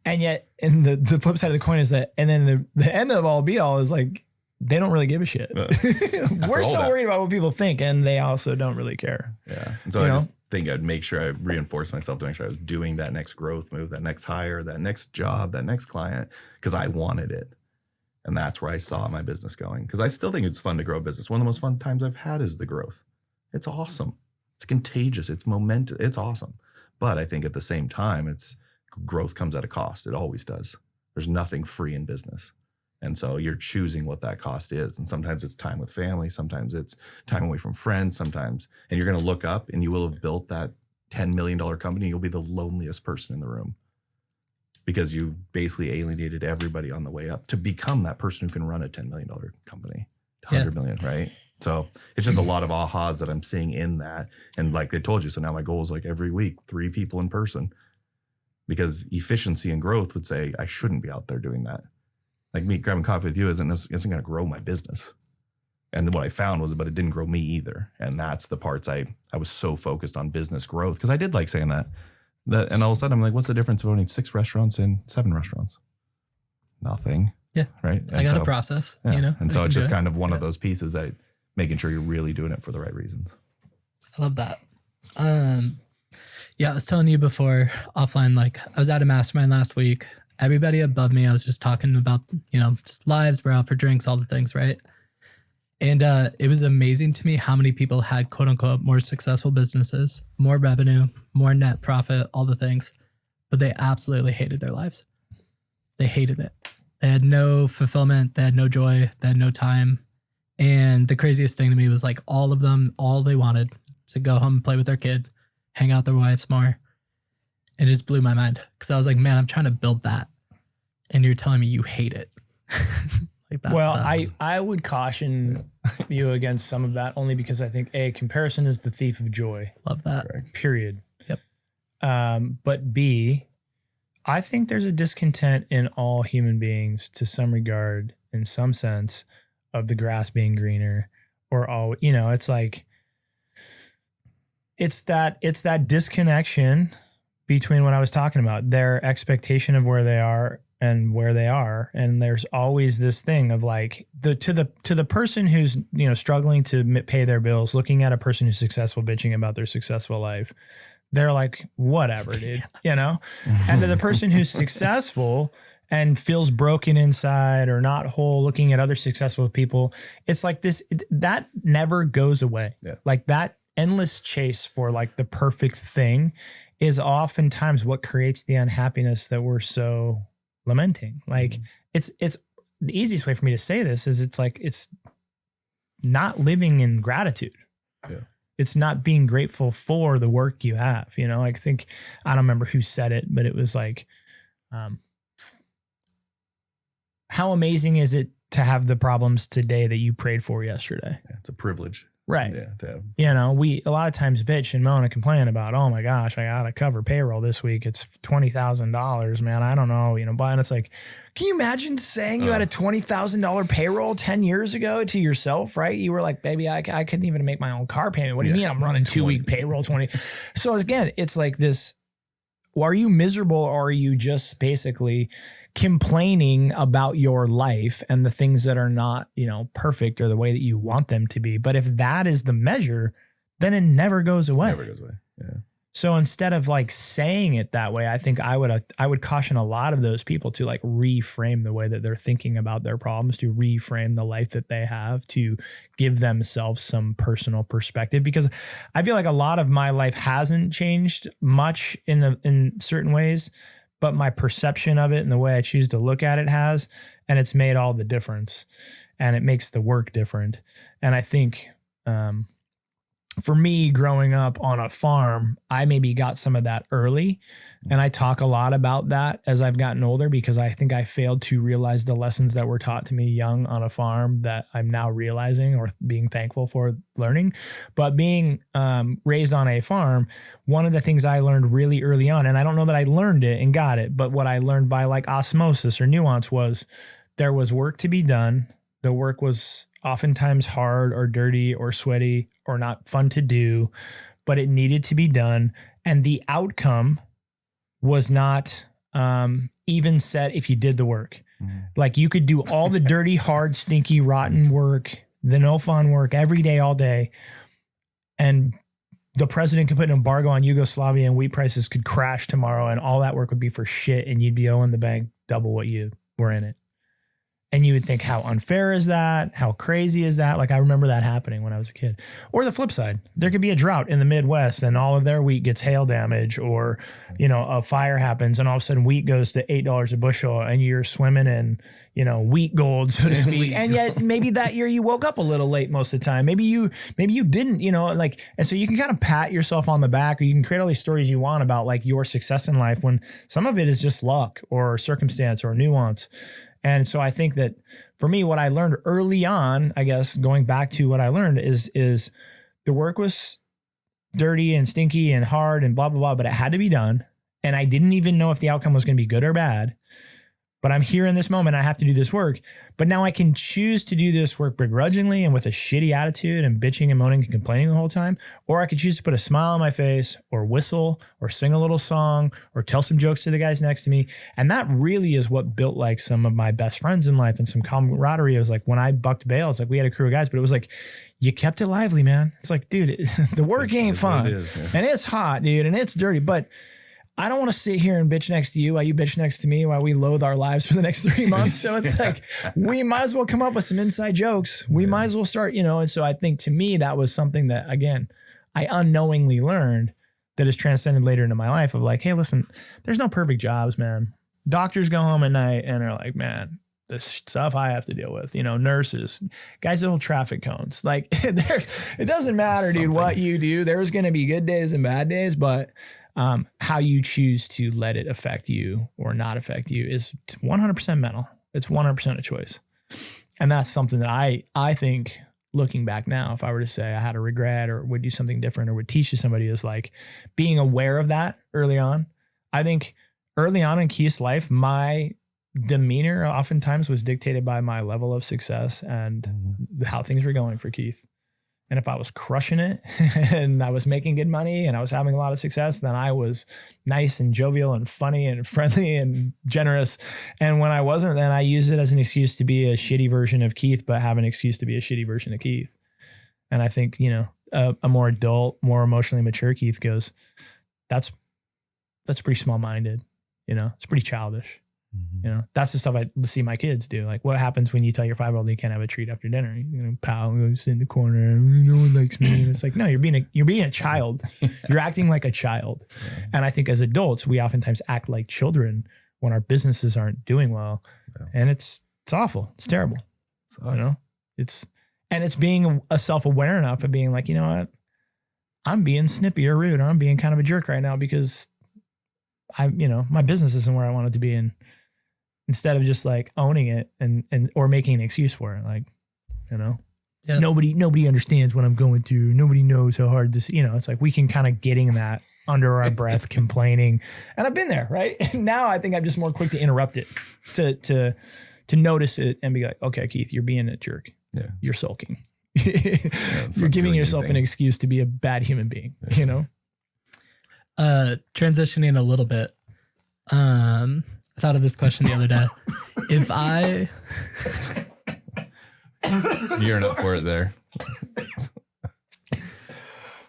Speaker 1: And yet, and the flip side of the coin is that, and then the end of all be all is like, they don't really give a shit. We're so worried about what people think, and they also don't really care.
Speaker 3: Yeah. And so I just think I'd make sure I reinforce myself to make sure I was doing that next growth move, that next hire, that next job, that next client, because I wanted it. And that's where I saw my business going. Because I still think it's fun to grow a business. One of the most fun times I've had is the growth. It's awesome. It's contagious. It's momentous. It's awesome. But I think at the same time, growth comes at a cost. It always does. There's nothing free in business. And so you're choosing what that cost is. And sometimes it's time with family. Sometimes it's time away from friends. Sometimes, and you're going to look up and you will have built that $10 million company. You'll be the loneliest person in the room because you basically alienated everybody on the way up to become that person who can run a $10 million company, 100 million, right? So it's just a lot of ahas that I'm seeing in that. And like they told you, so now my goal is like every week, 3 people in person, because efficiency and growth would say I shouldn't be out there doing that. Like me grabbing coffee with you isn't going to grow my business. And then what I found was, but it didn't grow me either. And that's the parts I was so focused on business growth. Because I did like saying that. And all of a sudden I'm like, what's the difference of owning 6 restaurants and 7 restaurants? Nothing.
Speaker 2: Yeah.
Speaker 3: Right.
Speaker 2: I got a process,
Speaker 3: And so it's just kind of one of those pieces that making sure you're really doing it for the right reasons.
Speaker 2: I love that. I was telling you before offline, like I was at a mastermind last week. Everybody above me, I was just talking about, just lives, we're out for drinks, all the things, right? And it was amazing to me how many people had quote unquote more successful businesses, more revenue, more net profit, all the things, but they absolutely hated their lives. They hated it. They had no fulfillment. They had no joy. They had no time. And the craziest thing to me was like all of them, all they wanted to go home and play with their kid, hang out with their wives more. It just blew my mind because I was like, man, I'm trying to build that. And you're telling me you hate it. Like that sucks.
Speaker 1: I would caution you against some of that only because I think A, comparison is the thief of joy.
Speaker 2: Love that.
Speaker 1: Period.
Speaker 2: Yep.
Speaker 1: But B, I think there's a discontent in all human beings to some regard, in some sense, of the grass being greener or all, it's like, it's that disconnection between what I was talking about, their expectation of where they are and where they are. And there's always this thing of like to the person who's, struggling to pay their bills, looking at a person who's successful, bitching about their successful life. They're like, whatever, dude, and to the person who's successful and feels broken inside or not whole, looking at other successful people, it's like that never goes away.
Speaker 3: Yeah. Like
Speaker 1: that endless chase for like the perfect thing is oftentimes what creates the unhappiness that we're so lamenting. Like it's the easiest way for me to say this is it's like, it's not living in gratitude.
Speaker 3: Yeah.
Speaker 1: It's not being grateful for the work you have, I think, I don't remember who said it, but it was like, how amazing is it to have the problems today that you prayed for yesterday?
Speaker 3: Yeah, it's a privilege.
Speaker 1: Right.
Speaker 3: Yeah.
Speaker 1: We a lot of times bitch and moan and complain about, oh my gosh, I got to cover payroll this week. It's $20,000, man. I don't know, but and it's like, can you imagine saying you had a $20,000 payroll 10 years ago to yourself, right? You were like, baby, I couldn't even make my own car payment. What do you mean I'm running 2-week payroll 20? So again, it's like this, are you miserable or are you just basically complaining about your life and the things that are not, perfect or the way that you want them to be? But if that is the measure, then it never goes away.
Speaker 3: Never goes away. Yeah.
Speaker 1: So instead of like saying it that way, I think I would caution a lot of those people to like reframe the way that they're thinking about their problems, to reframe the life that they have, to give themselves some personal perspective. Because I feel like a lot of my life hasn't changed much in certain ways, but my perception of it and the way I choose to look at it has, and it's made all the difference, and it makes the work different. And I think, for me, growing up on a farm, I maybe got some of that early. And I talk a lot about that as I've gotten older, because I think I failed to realize the lessons that were taught to me young on a farm that I'm now realizing or being thankful for learning. But being raised on a farm, one of the things I learned really early on, and I don't know that I learned it and got it, but what I learned by like osmosis or nuance was there was work to be done. The work was oftentimes hard or dirty or sweaty or not fun to do, but it needed to be done. And the outcome was not even set if you did the work. Like you could do all the dirty, hard, stinky, rotten work, the no fun work every day, all day. And the president could put an embargo on Yugoslavia and wheat prices could crash tomorrow and all that work would be for shit. And you'd be owing the bank double what you were in it. And you would think, how unfair is that? How crazy is that? Like, I remember that happening when I was a kid. Or the flip side, there could be a drought in the Midwest and all of their wheat gets hail damage, or, a fire happens and all of a sudden wheat goes to $8 a bushel and you're swimming in, wheat gold, so to speak. And yet maybe that year you woke up a little late most of the time. Maybe you didn't, and so you can kind of pat yourself on the back, or you can create all these stories you want about like your success in life when some of it is just luck or circumstance or nuance. And so I think that for me, what I learned early on, I guess, going back to what I learned is the work was dirty and stinky and hard and blah, blah, blah, but it had to be done. And I didn't even know if the outcome was going to be good or bad. But I'm here in this moment. I have to do this work. But now I can choose to do this work begrudgingly and with a shitty attitude and bitching and moaning and complaining the whole time. Or I could choose to put a smile on my face or whistle or sing a little song or tell some jokes to the guys next to me. And that really is what built like some of my best friends in life and some camaraderie. It was like when I bucked bales, like we had a crew of guys, but it was like, you kept it lively, man. It's like, dude, the work ain't fun. And it's hot, dude, and it's dirty, but I don't want to sit here and bitch next to you while you bitch next to me while we loathe our lives for the next 3 months. So it's like, we might as well come up with some inside jokes. We might as well start, and so I think to me, that was something that, again, I unknowingly learned that has transcended later into my life of like, hey, listen, there's no perfect jobs, man. Doctors go home at night and are like, man, this stuff I have to deal with, nurses, guys that hold traffic cones. Like it doesn't matter, dude, what you do. There's going to be good days and bad days, but how you choose to let it affect you or not affect you is 100% mental. It's 100% a choice. And that's something that I think, looking back now, if I were to say I had a regret or would do something different or would teach to somebody, is like being aware of that early on. I think early on in Keith's life, my demeanor oftentimes was dictated by my level of success and how things were going for Keith. And if I was crushing it and I was making good money and I was having a lot of success, then I was nice and jovial and funny and friendly and generous. And when I wasn't, then I used it as an excuse to be a shitty version of Keith, but have an excuse to be a shitty version of Keith. And I think, a more adult, more emotionally mature Keith goes, that's pretty small-minded. It's pretty childish. That's the stuff I see my kids do. Like, what happens when you tell your 5-year-old you can't have a treat after dinner? Pal goes in the corner, no one likes me. And it's like, no, you're being a child. You're acting like a child. Yeah. And I think as adults, we oftentimes act like children when our businesses aren't doing well. Yeah. And it's awful. It's terrible. It's being a self-aware enough of being like, you know what? I'm being snippy or rude, or I'm being kind of a jerk right now because my business isn't where I want it to be. And instead of just like owning it and or making an excuse for it, like,
Speaker 2: Yeah.
Speaker 1: Nobody understands what I'm going through. Nobody knows how hard this, it's like we can kind of getting that under our breath, complaining. And I've been there, right? And now I think I'm just more quick to interrupt it, to notice it and be like, okay, Keith, you're being a jerk.
Speaker 3: Yeah.
Speaker 1: You're sulking. You're giving yourself an excuse to be a bad human being,
Speaker 2: Transitioning a little bit. I thought of this question the other day. If I
Speaker 3: gearing up for it there.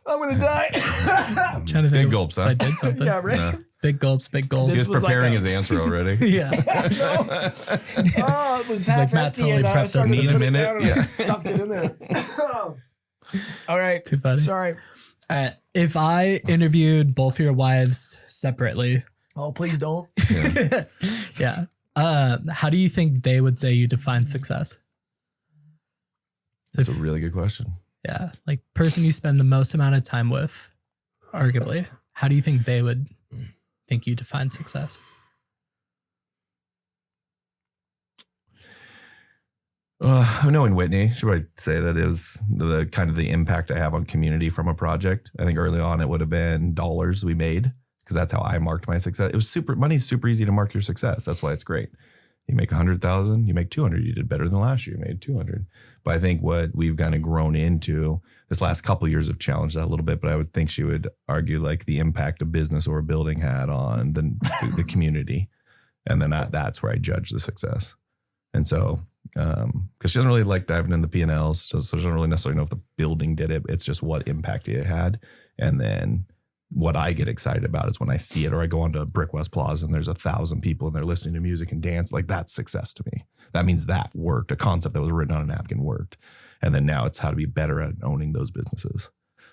Speaker 1: I'm gonna die.
Speaker 2: I'm trying to think
Speaker 3: Big gulps,
Speaker 2: if
Speaker 3: huh?
Speaker 2: I did something.
Speaker 1: Yeah, right.
Speaker 3: No.
Speaker 2: Big gulps, big gulps.
Speaker 3: He's
Speaker 1: was
Speaker 3: preparing
Speaker 1: like
Speaker 3: his answer already.
Speaker 2: Yeah.
Speaker 1: Oh, it was
Speaker 2: He's
Speaker 1: half
Speaker 2: like, Matt
Speaker 1: empty
Speaker 2: totally
Speaker 1: and I
Speaker 2: prepped
Speaker 1: started
Speaker 2: us
Speaker 1: to
Speaker 2: in
Speaker 1: put
Speaker 2: a
Speaker 1: it
Speaker 3: minute.
Speaker 1: down and I sucked it in there. All right.
Speaker 2: Too funny.
Speaker 1: Sorry.
Speaker 2: All right. If I interviewed both your wives separately,
Speaker 1: Oh, please don't.
Speaker 2: yeah. How do you think they would say you define success?
Speaker 3: That's a really good question.
Speaker 2: Yeah. Like person you spend the most amount of time with, arguably. How do you think they would think you define success?
Speaker 3: Knowing Whitney, should I say that is the kind of the impact I have on community from a project. I think early on it would have been dollars we made because that's how I marked my success. It was money's super easy to mark your success. That's why it's great. You make 100,000, you make 200. You did better than last year. You made 200. But I think what we've kind of grown into this last couple of years have challenged that a little bit. But I would think she would argue like the impact a business or a building had on the community, and then that's where I judge the success. And so, because she doesn't really like diving in the P&Ls, so she doesn't really necessarily know if the building did it. It's just what impact it had, and then what I get excited about is when I see it, or I go onto Brick West Plaza and there's 1,000 people and they're listening to music and dance. Like that's success to me. That means that worked. A concept that was written on a napkin worked. And then now it's how to be better at owning those businesses.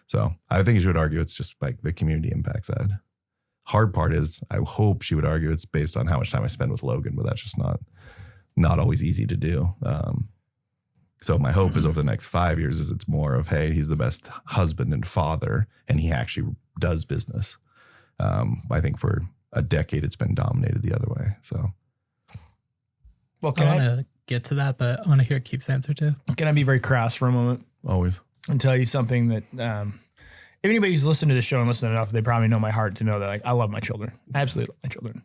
Speaker 3: So I think she would argue it's just like the community impact side. Hard part is I hope she would argue it's based on how much time I spend with Logan, but that's just not always easy to do. So my hope is over the next 5 years is it's more of, hey, he's the best husband and father, and he actually does business. I think for a decade it's been dominated the other way. So,
Speaker 1: Well,
Speaker 2: I want to get to that, but I want to hear Keith's answer too.
Speaker 1: can I be very crass for a moment
Speaker 3: always.
Speaker 1: and tell you something that if anybody's listened to the show and listened enough, they probably know my heart to know that like I love my children. I absolutely love my children.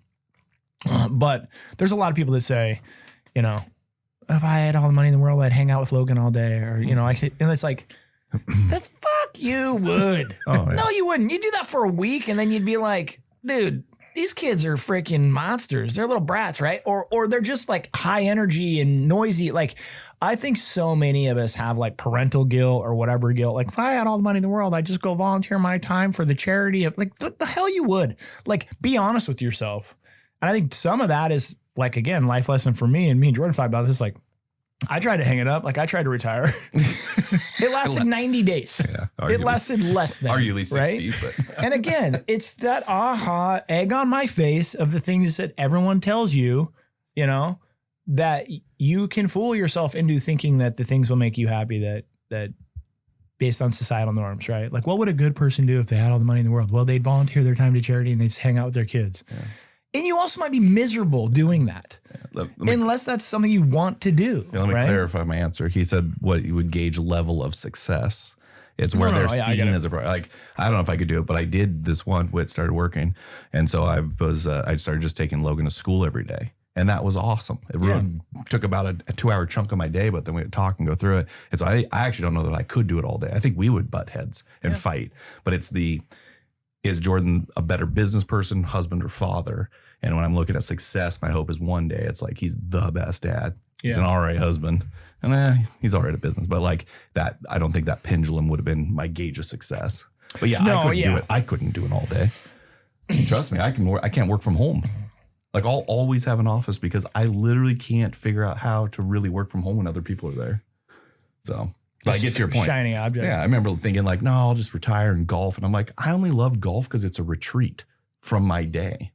Speaker 1: But there's a lot of people that say, if I had all the money in the world, I'd hang out with Logan all day, or I could, and it's like, the fuck you would.
Speaker 3: Oh, yeah.
Speaker 1: No, you wouldn't. You'd do that for a week, and then you'd be like, dude, these kids are freaking monsters. They're little brats, right? Or they're just like high energy and noisy. Like, I think so many of us have like parental guilt or whatever guilt. Like, if I had all the money in the world, I'd just go volunteer my time for the charity of like, what the hell you would. Like, be honest with yourself. And I think some of that is like, again, life lesson for me, and me and Jordan thought about this. Like, I tried to hang it up. Like, I tried to retire. It lasted 90 days.
Speaker 3: Yeah,
Speaker 1: it lasted less than.
Speaker 3: arguably 60.
Speaker 1: Right?
Speaker 3: But
Speaker 1: And again, it's that aha egg on my face of the things that everyone tells you, that you can fool yourself into thinking that the things will make you happy that based on societal norms, right? Like, what would a good person do if they had all the money in the world? Well, they'd volunteer their time to charity and they'd just hang out with their kids. Yeah. And you also might be miserable doing that, unless that's something you want to do.
Speaker 3: let me clarify my answer. He said what you would gauge level of success. It's where they're seen as a like. I don't know if I could do it, but I did this one. Whit started working, and so I started just taking Logan to school every day, and that was awesome. It really took about a 2-hour chunk of my day, but then we would talk and go through it. And so I actually don't know that I could do it all day. I think we would butt heads and fight, but is Jordan a better business person, husband, or father? And when I'm looking at success, my hope is one day it's like he's the best dad. He's an all right husband. And he's all right at business. But like that, I don't think that pendulum would have been my gauge of success. But I couldn't do it. I couldn't do it all day. Trust me, I can't work from home. Like I'll always have an office because I literally can't figure out how to really work from home when other people are there. So I get to your point.
Speaker 1: Shiny object.
Speaker 3: Yeah, I remember thinking like, no, I'll just retire and golf. And I'm like, I only love golf because it's a retreat from my day.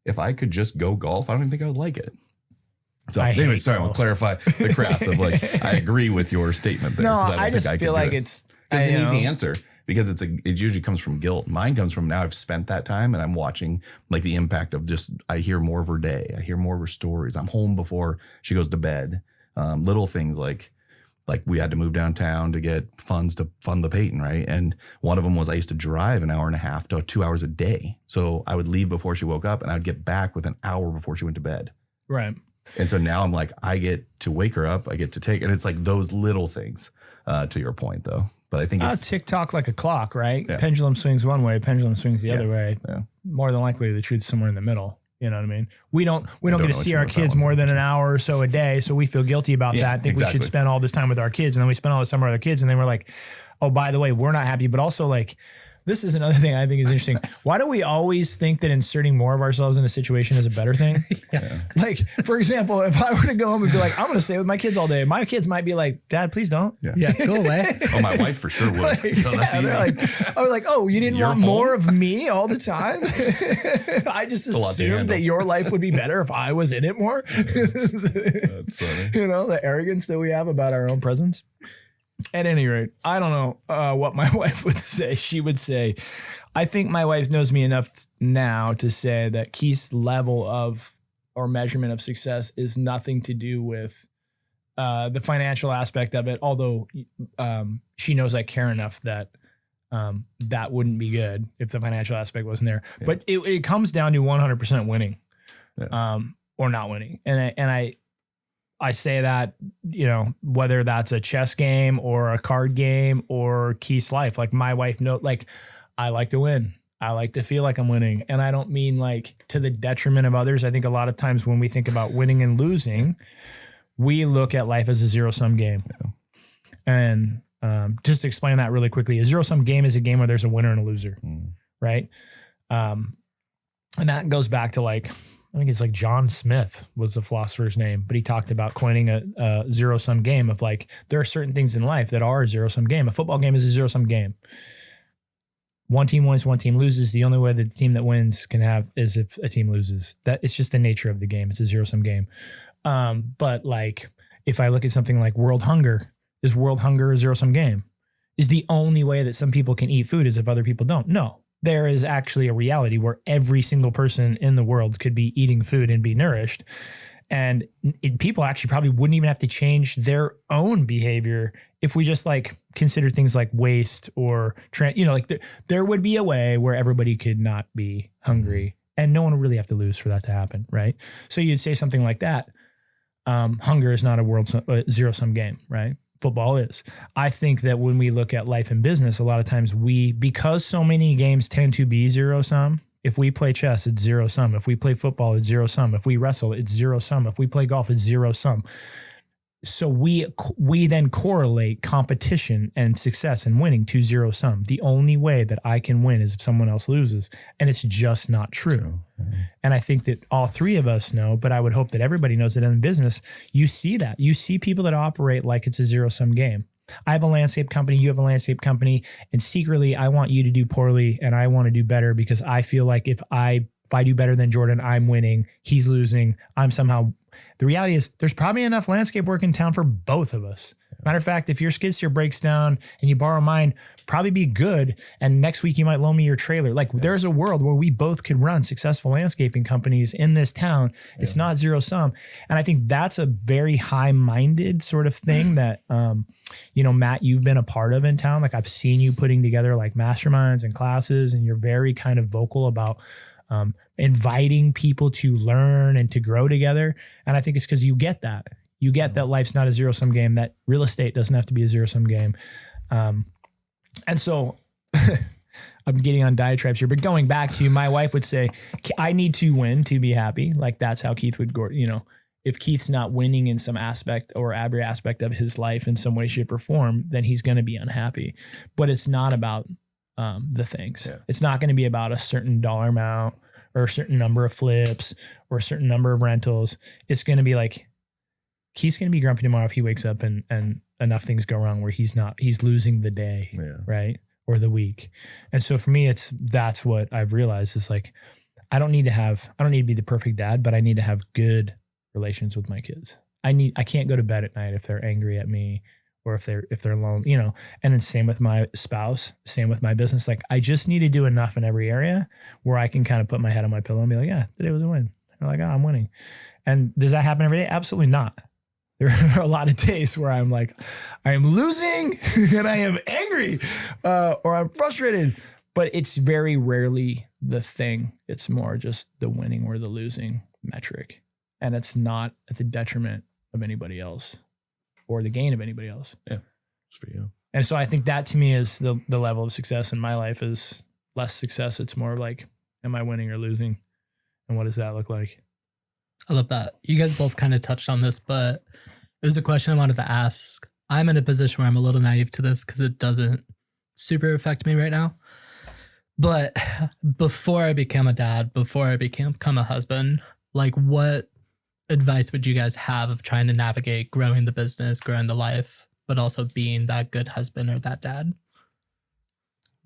Speaker 3: If I could just go golf, I don't even think I would like it. So anyway, sorry, I want to clarify the crass of like, I agree with your statement there.
Speaker 1: No, I just feel like it's
Speaker 3: an easy answer because it usually comes from guilt. Mine comes from now I've spent that time and I'm watching like the impact of just, I hear more of her day. I hear more of her stories. I'm home before she goes to bed. Little things like like we had to move downtown to get funds to fund the Peyton, right? And one of them was I used to drive an hour and a half to 2 hours a day. So I would leave before she woke up and I'd get back with an hour before she went to bed.
Speaker 1: Right.
Speaker 3: And so now I'm like, I get to wake her up. I get to take, and it's like those little things to your point though. But I think it's
Speaker 1: tick-tock like a clock, right?
Speaker 3: Yeah.
Speaker 1: Pendulum swings one way, pendulum swings the other way.
Speaker 3: Yeah.
Speaker 1: More than likely the truth's somewhere in the middle. You know what I mean? We don't get
Speaker 3: know
Speaker 1: to
Speaker 3: what
Speaker 1: see
Speaker 3: you
Speaker 1: our
Speaker 3: meant by that
Speaker 1: kids
Speaker 3: one.
Speaker 1: more than an hour or so a day. So we feel guilty about that. I think we should spend all this time with our kids. And then we spend all this time with our kids. And then we're like, oh, by the way, we're not happy. But also like, this is another thing I think is interesting. Why do we always think that inserting more of ourselves in a situation is a better thing? Like, for example, if I were to go home and be like, I'm going to stay with my kids all day, my kids might be like, Dad, please don't.
Speaker 2: Yeah, go away.
Speaker 3: Oh, my wife for sure would.
Speaker 1: Like,
Speaker 3: So that's easy.
Speaker 1: I was like, oh, you didn't want more of me all the time? I just assumed that your life would be better if I was in it more.
Speaker 3: That's funny.
Speaker 1: You know, the arrogance that we have about our own presence. At any rate, I don't know what my wife would say. She would say, I think my wife knows me enough now to say that Keith's level of or measurement of success is nothing to do with the financial aspect of it. Although she knows I care enough that that wouldn't be good if the financial aspect wasn't there. Yeah. But it comes down to 100% winning or not winning. And I say that, you know, whether that's a chess game or a card game or Keith's life, like my wife like I like to win. I like to feel like I'm winning. And I don't mean like to the detriment of others. I think a lot of times when we think about winning and losing, we look at life as a zero-sum game. Yeah. And just to explain that really quickly, a zero-sum game is a game where there's a winner and a loser, right? And that goes back to like, I think it's like John Smith was the philosopher's name, but he talked about coining a zero-sum game of like, there are certain things in life that are a zero-sum game. A football game is a zero-sum game. One team wins, one team loses. The only way the team that wins can have is if a team loses. That it's just the nature of the game. It's a zero-sum game. But like, if I look at something like world hunger, is world hunger a zero-sum game? Is the only way that some people can eat food is if other people don't? No. There is actually a reality where every single person in the world could be eating food and be nourished. And people actually probably wouldn't even have to change their own behavior if we just like consider things like waste or, like there would be a way where everybody could not be hungry and no one would really have to lose for that to happen. Right. So you'd say something like that. Hunger is not a zero-sum game, right? Football is. I think that when we look at life and business, a lot of times because so many games tend to be zero-sum, if we play chess, it's zero-sum. If we play football, it's zero-sum. If we wrestle, it's zero-sum. If we play golf, it's zero-sum. So we then correlate competition and success and winning to zero-sum. The only way that I can win is if someone else loses. And it's just not true. And I think that all three of us know, but I would hope that everybody knows that in business, you see that. You see people that operate like it's a zero-sum game. I have a landscape company, you have a landscape company, and secretly I want you to do poorly and I want to do better because I feel like if I do better than Jordan, I'm winning, he's losing, I'm somehow. The reality is there's probably enough landscape work in town for both of us. Matter of fact, if your skid steer breaks down and you borrow mine, probably be good. And next week you might loan me your trailer. Like there's a world where we both could run successful landscaping companies in this town. It's not zero-sum. And I think that's a very high-minded sort of thing that, Matt, you've been a part of in town. Like I've seen you putting together like masterminds and classes, and you're very kind of vocal about inviting people to learn and to grow together. And I think it's because you get that. You get that life's not a zero-sum game, that real estate doesn't have to be a zero-sum game. And so I'm getting on diatribes here, but going back to my wife would say, I need to win to be happy. Like that's how Keith would go, if Keith's not winning in some aspect or every aspect of his life in some way, shape or form, then he's going to be unhappy. But it's not about the things. Yeah. It's not going to be about a certain dollar amount or a certain number of flips or a certain number of rentals. It's going to be like, Keith's going to be grumpy tomorrow if he wakes up and enough things go wrong where he's losing the day, right? Or the week. And so for me, that's what I've realized is like, I don't need to be the perfect dad, but I need to have good relations with my kids. I can't go to bed at night if they're angry at me or if they're lonely, and then same with my spouse, same with my business. Like I just need to do enough in every area where I can kind of put my head on my pillow and be like, yeah, today was a win. They're like, oh, I'm winning. And does that happen every day? Absolutely not. there are a lot of days where I'm like, I am losing and I am angry or I'm frustrated, but it's very rarely the thing. It's more just the winning or the losing metric. And it's not at the detriment of anybody else or the gain of anybody else.
Speaker 3: Yeah, it's for you.
Speaker 1: And so I think that to me is the level of success in my life is less success. It's more like, am I winning or losing? And what does that look like?
Speaker 2: I love that. You guys both kind of touched on this, but it was a question I wanted to ask. I'm in a position where I'm a little naive to this because it doesn't super affect me right now. But before I became a dad, before I become a husband, like what advice would you guys have of trying to navigate growing the business, growing the life, but also being that good husband or that dad?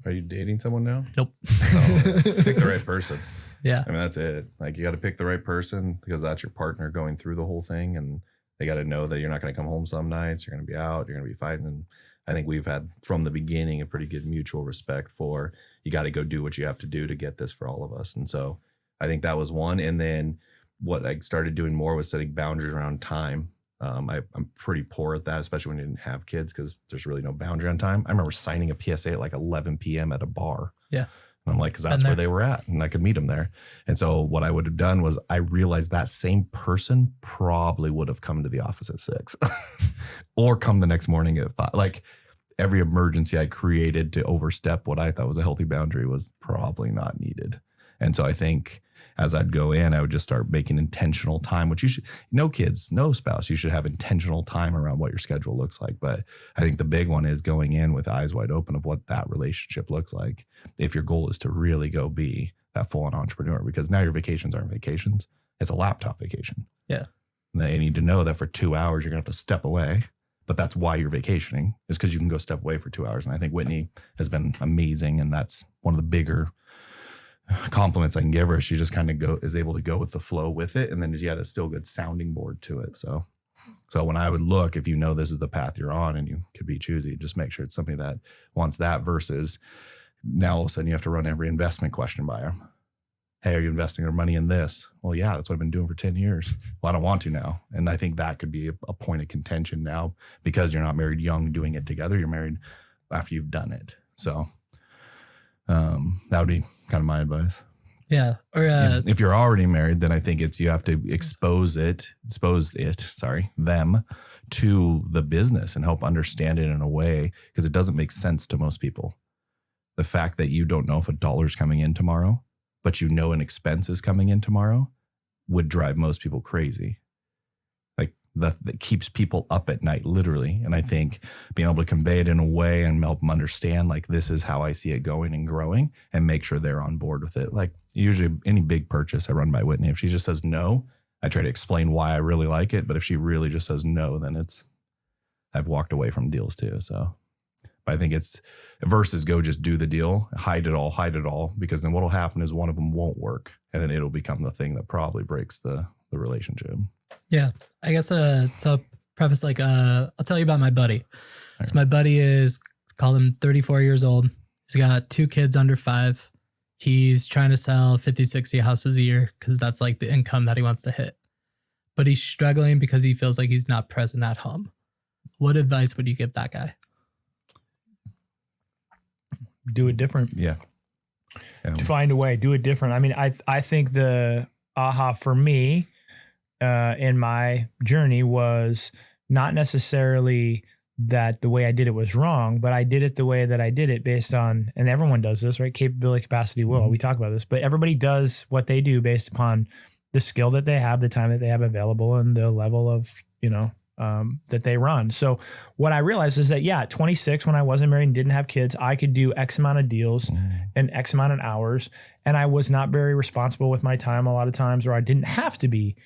Speaker 3: Are you dating someone now?
Speaker 2: Nope.
Speaker 3: No, pick the right person.
Speaker 2: Yeah.
Speaker 3: I mean, that's it. Like you got to pick the right person because that's your partner going through the whole thing. And they got to know that you're not going to come home some nights. You're going to be out. You're going to be fighting. And I think we've had from the beginning a pretty good mutual respect for you got to go do what you have to do to get this for all of us. And so I think that was one. And then what I started doing more was setting boundaries around time. I'm pretty poor at that, especially when you didn't have kids because there's really no boundary on time. I remember signing a PSA at like 11 p.m. at a bar.
Speaker 2: Yeah.
Speaker 3: And I'm like, because that's where they were at and I could meet them there. And so what I would have done was I realized that same person probably would have come to the office at 6 or come the next morning at 5. Like every emergency I created to overstep what I thought was a healthy boundary was probably not needed. And so I think as I'd go in, I would just start making intentional time, which you should, no kids, no spouse, you should have intentional time around what your schedule looks like. But I think the big one is going in with eyes wide open of what that relationship looks like. If your goal is to really go be that full on entrepreneur, because now your vacations aren't vacations, it's a laptop vacation.
Speaker 2: Yeah.
Speaker 3: And they need to know that for 2 hours, you're going to have to step away. But that's why you're vacationing is because you can go step away for 2 hours. And I think Whitney has been amazing. And that's one of the bigger compliments I can give her. She just kind of is able to go with the flow with it. And then she had a still good sounding board to it. So when I would look, if you know this is the path you're on and you could be choosy, just make sure it's somebody that wants that versus now all of a sudden you have to run every investment question by them. Hey, are you investing your money in this? Well, yeah, that's what I've been doing for 10 years. Well, I don't want to now. And I think that could be a point of contention now because you're not married young doing it together. You're married after you've done it. So that would be kind of my advice.
Speaker 2: Yeah. Or
Speaker 3: if you're already married, then I think you have to expose them to the business and help understand it in a way because it doesn't make sense to most people. The fact that you don't know if $1 coming in tomorrow, but you know an expense is coming in tomorrow would drive most people crazy. Like that keeps people up at night, literally. And I think being able to convey it in a way and help them understand, like, this is how I see it going and growing and make sure they're on board with it. Like usually any big purchase I run by Whitney, if she just says no, I try to explain why I really like it. But if she really just says no, then I've walked away from deals too. So but I think it's versus go just do the deal, hide it all, because then what'll happen is one of them won't work. And then it'll become the thing that probably breaks the relationship.
Speaker 2: Yeah. I guess so preface I'll tell you about my buddy. So my buddy is, call him 34 years old. He's got 2 kids under 5. He's trying to sell 50, 60 houses a year because that's like the income that he wants to hit. But he's struggling because he feels like he's not present at home. What advice would you give that guy?
Speaker 1: Do it different.
Speaker 3: Yeah.
Speaker 1: Find a way, do it different. I mean, I think the aha for me in my journey was not necessarily that the way I did it was wrong, but I did it the way that I did it based on, and everyone does this, right? Capability, capacity, will. Mm-hmm. We talk about this, but everybody does what they do based upon the skill that they have, the time that they have available, and the level of, that they run. So what I realized is that, at 26, when I wasn't married and didn't have kids, I could do X amount of deals and X amount of hours. And I was not very responsible with my time a lot of times, or I didn't have to be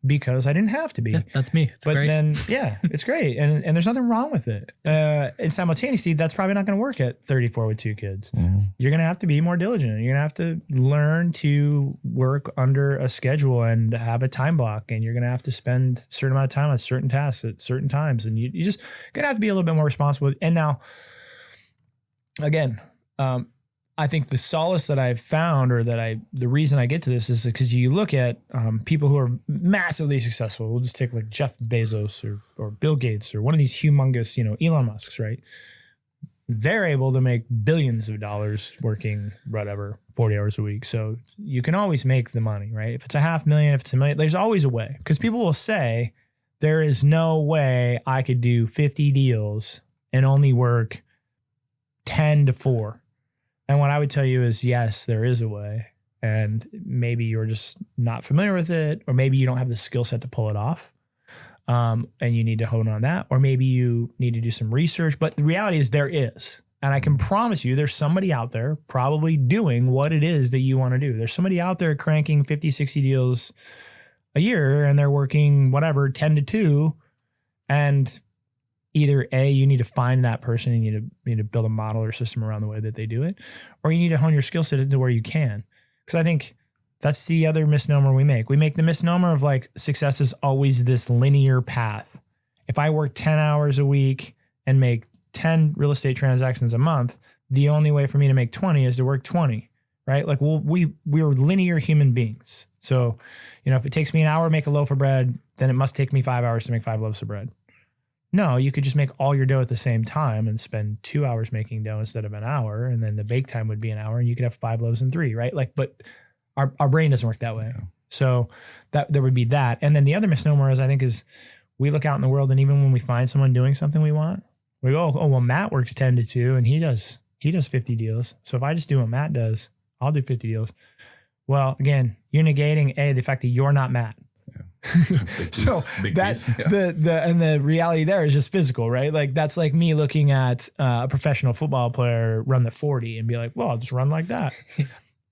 Speaker 1: because I didn't have to be.
Speaker 2: Yeah, that's me. It's great.
Speaker 1: Then, it's great. And there's nothing wrong with it. And simultaneously, that's probably not going to work at 34 with 2 kids. Mm-hmm. You're going to have to be more diligent. You're going to have to learn to work under a schedule and have a time block. And you're going to have to spend a certain amount of time on certain tasks at certain times. And you just going to have to be a little bit more responsible. And now, again, I think the solace that I've found, or the reason I get to this, is because you look at people who are massively successful. We'll just take like Jeff Bezos or Bill Gates or one of these humongous, Elon Musk's, right? They're able to make billions of dollars working whatever 40 hours a week. So you can always make the money, right? If it's $500,000, if it's $1 million, there's always a way. Because people will say, there is no way I could do 50 deals and only work 10 to 4. And what I would tell you is, yes, there is a way. And maybe you're just not familiar with it, or maybe you don't have the skill set to pull it off. And you need to hone on that, or maybe you need to do some research. But the reality is there is. And I can promise you there's somebody out there probably doing what it is that you want to do. There's somebody out there cranking 50, 60 deals a year, and they're working whatever, 10 to 2. And either A, you need to find that person, and you need to build a model or system around the way that they do it, or you need to hone your skill set into where you can. Because I think that's the other misnomer we make. We make the misnomer of like success is always this linear path. If I work 10 hours a week and make 10 real estate transactions a month, the only way for me to make 20 is to work 20, right? Like we're linear human beings. So, if it takes me an hour to make a loaf of bread, then it must take me 5 hours to make 5 loaves of bread. No, you could just make all your dough at the same time and spend 2 hours making dough instead of an hour. And then the bake time would be an hour, and you could have 5 loaves and 3, right? Like, but our brain doesn't work that way. Yeah. So that there would be that. And then the other misnomer is we look out in the world, and even when we find someone doing something we want, we go, oh, well, Matt works 10 to 2 and he does 50 deals. So if I just do what Matt does, I'll do 50 deals. Well, again, you're negating the fact that you're not Matt. So that's the reality there is just physical, right? Like that's like me looking at a professional football player run the 40 and be like, well, I'll just run like that.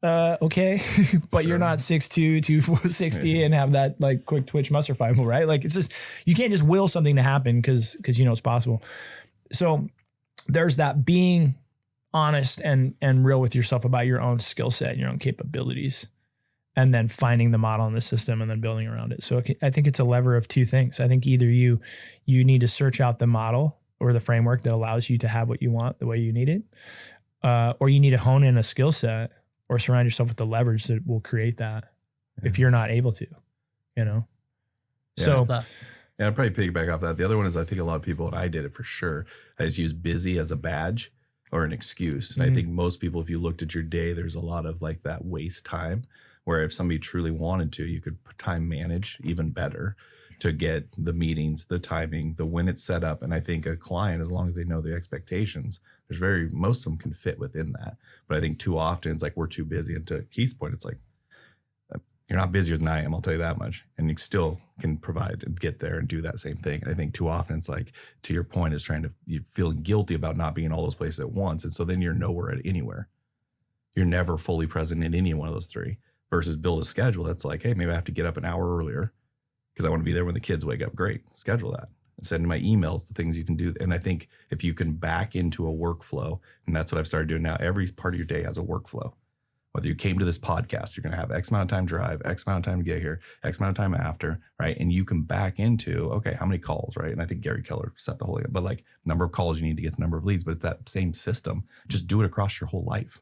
Speaker 1: Okay. But sure. You're not 6'2", 260 and have that like quick twitch muscle fiber, right? Like it's just, you can't just will something to happen because it's possible. So there's that being honest and real with yourself about your own skill set and your own capabilities, and then finding the model in the system and then building around it. So I think it's a lever of two things. I think either you need to search out the model or the framework that allows you to have what you want the way you need it, or you need to hone in a skill set or surround yourself with the leverage that will create that if you're not able to,
Speaker 3: Yeah.
Speaker 1: So
Speaker 3: yeah, I'd probably piggyback off that. The other one is I think a lot of people, and I did it for sure, I just use busy as a badge or an excuse. And I think most people, if you looked at your day, there's a lot of like that waste time, where if somebody truly wanted to, you could time manage even better to get the meetings, the timing, the when it's set up. And I think a client, as long as they know the expectations, most of them can fit within that. But I think too often it's like we're too busy. And to Keith's point, it's like, you're not busier than I am, I'll tell you that much. And you still can provide and get there and do that same thing. And I think too often it's like, to your point, is you feel guilty about not being in all those places at once. And so then you're nowhere at anywhere. You're never fully present in any one of those three. Versus build a schedule that's like, hey, maybe I have to get up an hour earlier because I want to be there when the kids wake up. Great, schedule that. And send my emails, the things you can do. And I think if you can back into a workflow, and that's what I've started doing now, every part of your day has a workflow. Whether you came to this podcast, you're going to have X amount of time drive, X amount of time to get here, X amount of time after, right? And you can back into, okay, how many calls, right? And I think Gary Keller set the whole thing, but like number of calls you need to get the number of leads, but it's that same system. Just do it across your whole life,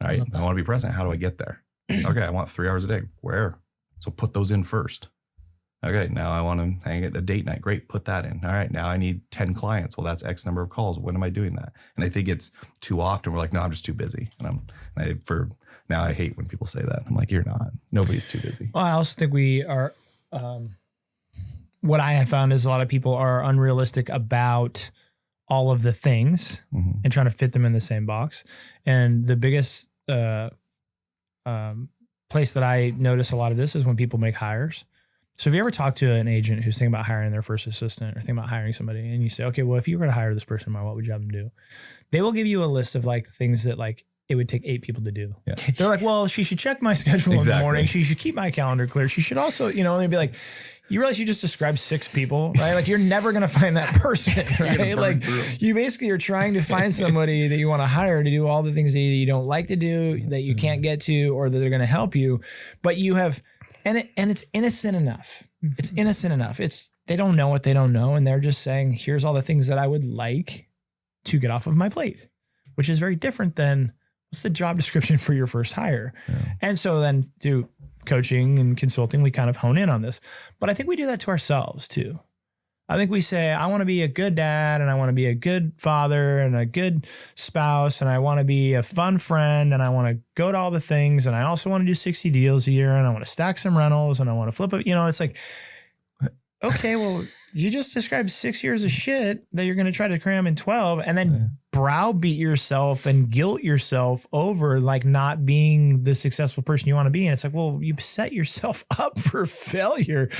Speaker 3: right? I want to be present. How do I get there? Okay, I want 3 hours a day. Where? So put those in first. Okay, now I want to hang at a date night. Great, put that in. All right, now I need 10 clients. Well, that's X number of calls. When am I doing that? And I think it's too often we're like, no, I'm just too busy. I hate when people say that. I'm like, you're not. Nobody's too busy.
Speaker 1: Well, I also think we are. What I have found is a lot of people are unrealistic about all of the things and trying to fit them in the same box. And the biggest place that I notice a lot of this is when people make hires. So if you ever talk to an agent who's thinking about hiring their first assistant or thinking about hiring somebody, and you say, okay, well, if you were to hire this person, what would you have them do? They will give you a list of like things that like it would take 8 people to do. Yeah. They're like, well, she should check my schedule in the morning. She should keep my calendar clear. She should also, they'd be like, you realize you just described 6 people, right? Like you're never going to find that person, right? Like you basically are trying to find somebody that you want to hire to do all the things that you don't like to do, that you can't get to, or that they're going to help you. But you have, and it's innocent enough. It's innocent enough. They don't know what they don't know. And they're just saying, here's all the things that I would like to get off of my plate. which is very different than what's the job description for your first hire. And so then through coaching and consulting, we kind of hone in on this. But I think we do that to ourselves too. I think we say, I want to be a good dad and I want to be a good father and a good spouse and I want to be a fun friend and I want to go to all the things and I also want to do 60 deals a year and I want to stack some rentals and I want to flip it. You know, it's like, okay, well, you just described 6 years of shit that you're going to try to cram in 12 and then browbeat yourself and guilt yourself over like not being the successful person you want to be. And it's like, well, you set yourself up for failure.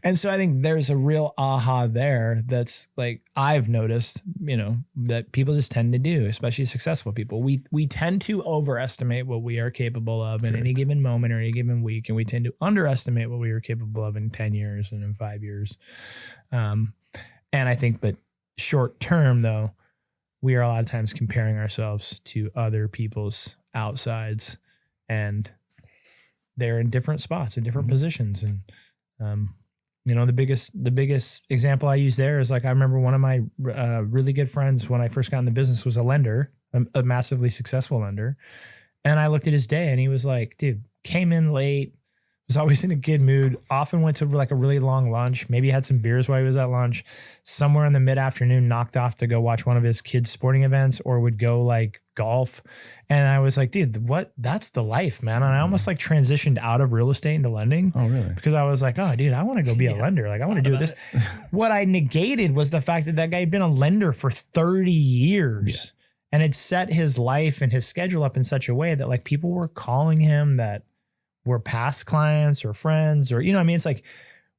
Speaker 1: And so I think there's a real aha there. That's like, I've noticed, you know, that people just tend to do, especially successful people. We tend to overestimate what we are capable of in any given moment or any given week. And we tend to underestimate what we are capable of in 10 years and in 5 years. And I think, but short term though, we are a lot of times comparing ourselves to other people's outsides and they're in different spots in different positions. And, you know, the biggest example I use there is like, I remember one of my, really good friends when I first got in the business was a lender, a massively successful lender. And I looked at his day and he was like, dude, came in late, was always in a good mood, often went to like a really long lunch, maybe had some beers while he was at lunch, somewhere in the mid-afternoon knocked off to go watch one of his kids' sporting events or would go like golf. And I was like, dude, what? That's the life, man. And I almost like transitioned out of real estate into lending. Oh, really? Because I was like, oh, dude, I want to go be a lender. Like I want to do this. What I negated was the fact that guy had been a lender for 30 years and had set his life and his schedule up in such a way that like people were calling him that were past clients or friends or, you know what I mean? It's like,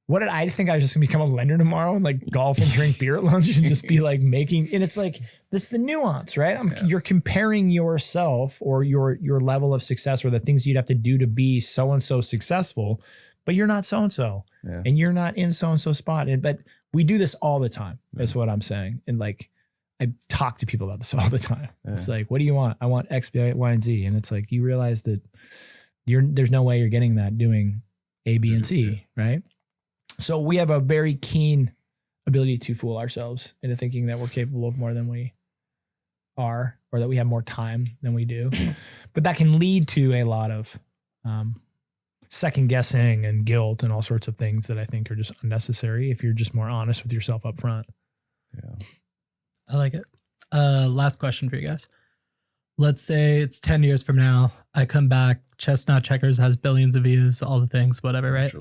Speaker 1: what did I think I was just gonna become a lender tomorrow and like golf and drink beer at lunch and just be like making, and it's like, this is the nuance, right? You're comparing yourself or your level of success or the things you'd have to do to be so-and-so successful, but you're not so-and-so and you're not in so-and-so spot. But we do this all the time. That's what I'm saying. And like, I talk to people about this all the time. It's like, what do you want? I want X, Y, and Z. And it's like, you realize that there's no way you're getting that doing A, B, and C, right? So we have a very keen ability to fool ourselves into thinking that we're capable of more than we are, or that we have more time than we do. But that can lead to a lot of second guessing and guilt and all sorts of things that I think are just unnecessary if you're just more honest with yourself up front.
Speaker 2: Yeah. I like it. Last question for you guys. Let's say it's 10 years from now. I come back. Chestnut Checkers has billions of views, all the things, whatever, right?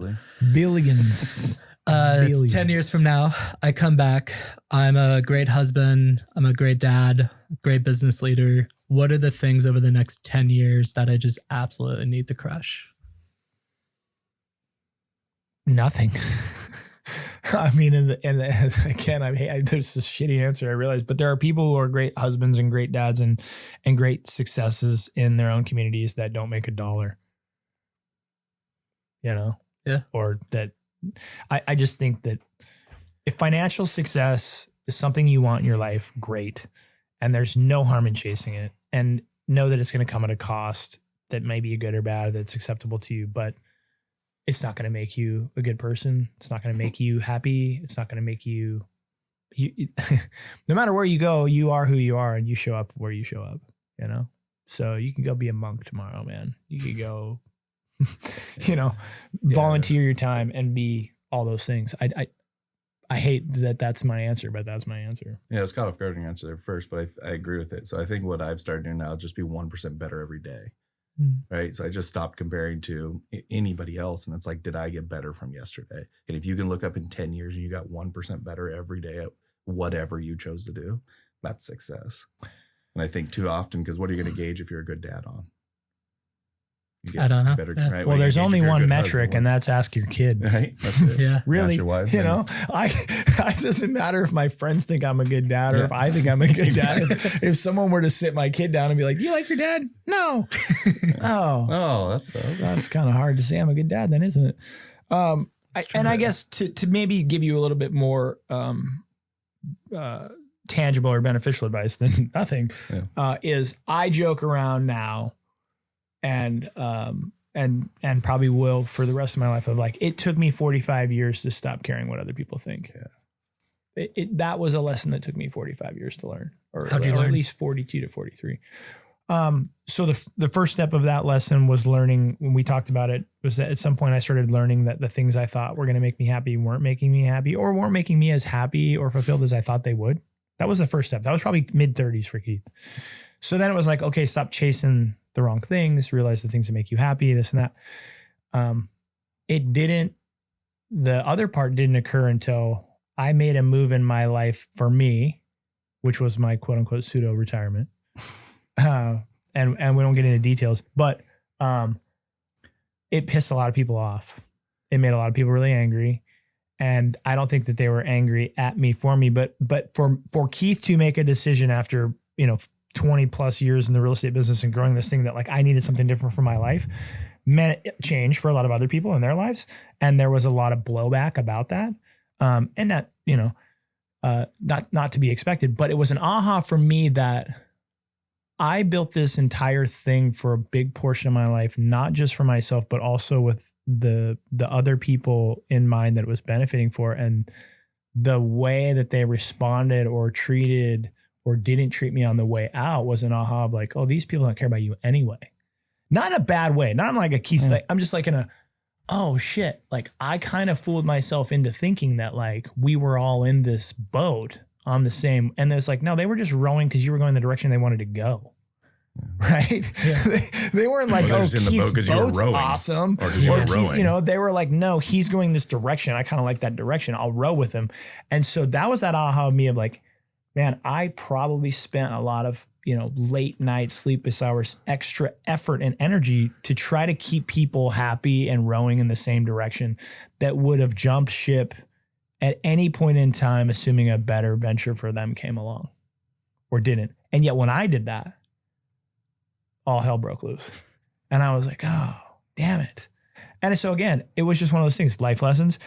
Speaker 1: Billions.
Speaker 2: It's 10 years from now. I come back. I'm a great husband. I'm a great dad, great business leader. What are the things over the next 10 years that I just absolutely need to crush?
Speaker 1: Nothing. I mean, again, there's this shitty answer, I realize, but there are people who are great husbands and great dads and great successes in their own communities that don't make $1, you know?
Speaker 2: Yeah.
Speaker 1: Or that I just think that if financial success is something you want in your life, great. And there's no harm in chasing it, and know that it's going to come at a cost that may be good or bad, that's acceptable to you, but it's not going to make you a good person. It's not going to make you happy. It's not going to make you no matter where you go, you are who you are and you show up where you show up, you know? So you can go be a monk tomorrow, man. You could go, volunteer your time and be all those things. I hate that that's my answer, but that's my answer.
Speaker 3: Yeah, it's caught off guard your answer there first, but I agree with it. So I think what I've started doing now is just be 1% better every day. Right. So I just stopped comparing to anybody else. And it's like, did I get better from yesterday? And if you can look up in 10 years and you got 1% better every day at whatever you chose to do, that's success. And I think too often, because what are you going to gauge if you're a good dad on?
Speaker 2: I don't know.
Speaker 3: Better,
Speaker 2: yeah.
Speaker 3: right?
Speaker 1: Well, there's only one metric, and that's ask your kid.
Speaker 3: Right? That's it.
Speaker 2: Yeah.
Speaker 1: Really?
Speaker 3: Ask your wife,
Speaker 1: it doesn't matter if my friends think I'm a good dad or if I think I'm a good dad. If someone were to sit my kid down and be like, "You like your dad?" No. That's kind of hard to say I'm a good dad then, isn't it? I guess to maybe give you a little bit more tangible or beneficial advice than nothing, is I joke around now and probably will for the rest of my life of like, it took me 45 years to stop caring what other people think. Yeah. That was a lesson that took me 45 years to learn,
Speaker 2: How'd you
Speaker 1: or
Speaker 2: learn?
Speaker 1: at least 42 to 43. So the first step of that lesson was learning, when we talked about it, was that at some point I started learning that the things I thought were going to make me happy weren't making me happy, or weren't making me as happy or fulfilled as I thought they would. That was the first step. That was probably mid-30s for Keith. So then it was like, okay, stop chasing the wrong things, realize the things that make you happy, this and that. The other part didn't occur until I made a move in my life for me, which was my quote unquote pseudo retirement. And we don't get into details, but it pissed a lot of people off. It made a lot of people really angry. And I don't think that they were angry at me for me, but for Keith to make a decision after, 20 plus years in the real estate business and growing this thing, that like I needed something different for my life, meant change for a lot of other people in their lives. And there was a lot of blowback about that. And that, not to be expected, but it was an aha for me that I built this entire thing for a big portion of my life, not just for myself, but also with the other people in mind that it was benefiting for. And the way that they responded or treated or didn't treat me on the way out was an aha of like, oh, these people don't care about you anyway. Not in a bad way. Not in like a key, like, I'm just like in a, oh shit. Like I kind of fooled myself into thinking that like we were all in this boat on the same, and it's like, no, they were just rowing because you were going the direction they wanted to go. Right. Yeah. they weren't like, oh, Keith's boat's awesome. Or Keith, they were like, no, he's going this direction. I kind of like that direction. I'll row with him. And so that was that aha of me of like, man, I probably spent a lot of, late night sleepless hours, extra effort and energy to try to keep people happy and rowing in the same direction that would have jumped ship at any point in time, assuming a better venture for them came along or didn't. And yet when I did that, all hell broke loose. And I was like, oh, damn it. And so again, it was just one of those things, life lessons.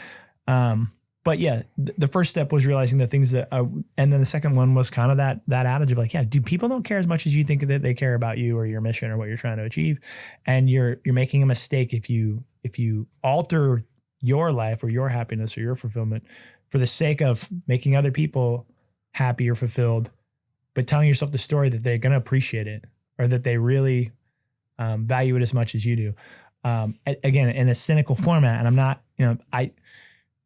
Speaker 1: But yeah, the first step was realizing the things that, and then the second one was kind of that adage of like, yeah, dude, people don't care as much as you think that they care about you or your mission or what you're trying to achieve. And you're making a mistake if you alter your life or your happiness or your fulfillment for the sake of making other people happy or fulfilled, but telling yourself the story that they're going to appreciate it or that they really value it as much as you do. Again, in a cynical format. And I'm not,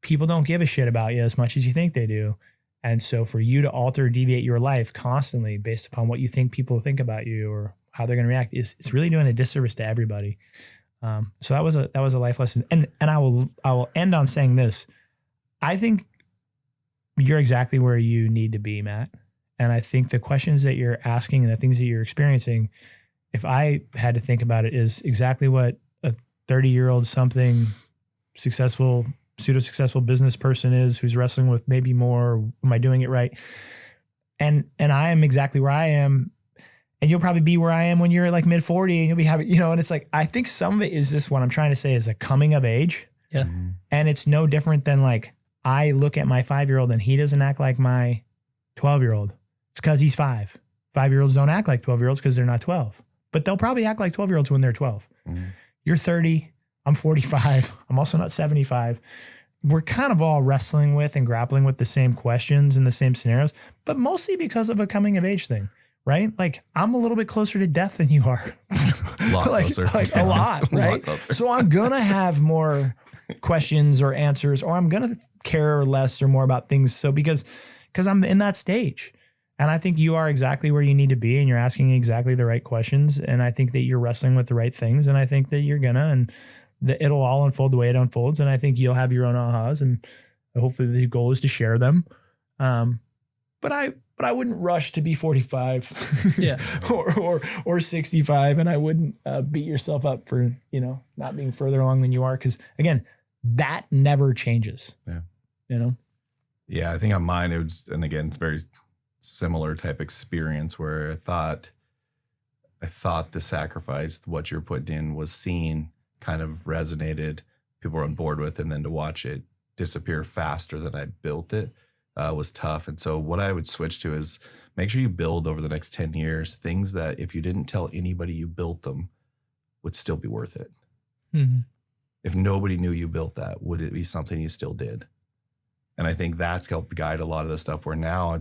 Speaker 1: people don't give a shit about you as much as you think they do. And so for you to alter or deviate your life constantly based upon what you think people think about you or how they're going to react, it's really doing a disservice to everybody. So that was a life lesson. And I will end on saying this. I think you're exactly where you need to be, Matt. And I think the questions that you're asking and the things that you're experiencing, if I had to think about it, is exactly what a 30-year-old something pseudo-successful business person is who's wrestling with maybe more, am I doing it right? And I am exactly where I am. And you'll probably be where I am when you're like mid 40 and you'll be happy, and it's like, I think some of it is this, what I'm trying to say is a coming of age.
Speaker 2: Yeah.
Speaker 3: Mm-hmm.
Speaker 1: And it's no different than like, I look at my 5-year-old and he doesn't act like my 12-year-old. It's because he's 5. 5-year-olds don't act like 12-year-olds because they're not 12, but they'll probably act like 12-year-olds when they're 12. Mm-hmm. You're 30. I'm 45. I'm also not 75. We're kind of all wrestling with and grappling with the same questions and the same scenarios, but mostly because of a coming of age thing, right? Like I'm a little bit closer to death than you are.
Speaker 3: A lot closer.
Speaker 1: Like a lot, right? So I'm going to have more questions or answers, or I'm going to care less or more about things. So because I'm in that stage. And I think you are exactly where you need to be and you're asking exactly the right questions. And I think that you're wrestling with the right things. And I think that you're gonna, and it'll all unfold the way it unfolds. And I think you'll have your own ahas, and hopefully the goal is to share them. But I wouldn't rush to be 45
Speaker 2: yeah,
Speaker 1: or 65. And I wouldn't beat yourself up for, not being further along than you are. Cause again, that never changes.
Speaker 3: Yeah. Yeah. I think on mine, it was, and again, it's very similar type experience where I thought the sacrifice, what you're putting in was seen, kind of resonated, people were on board with, and then to watch it disappear faster than I built it was tough. And so what I would switch to is make sure you build over the next 10 years things that if you didn't tell anybody you built them would still be worth it. Mm-hmm. If nobody knew you built that, would it be something you still did? And I think that's helped guide a lot of the stuff where now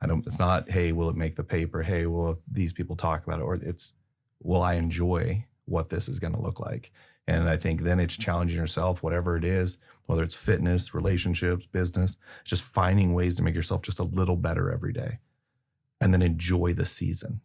Speaker 3: It's not, hey, will it make the paper? Hey, will these people talk about it? Or it's, will I enjoy what this is going to look like? And I think then it's challenging yourself, whatever it is, whether it's fitness, relationships, business, just finding ways to make yourself just a little better every day and then enjoy the season.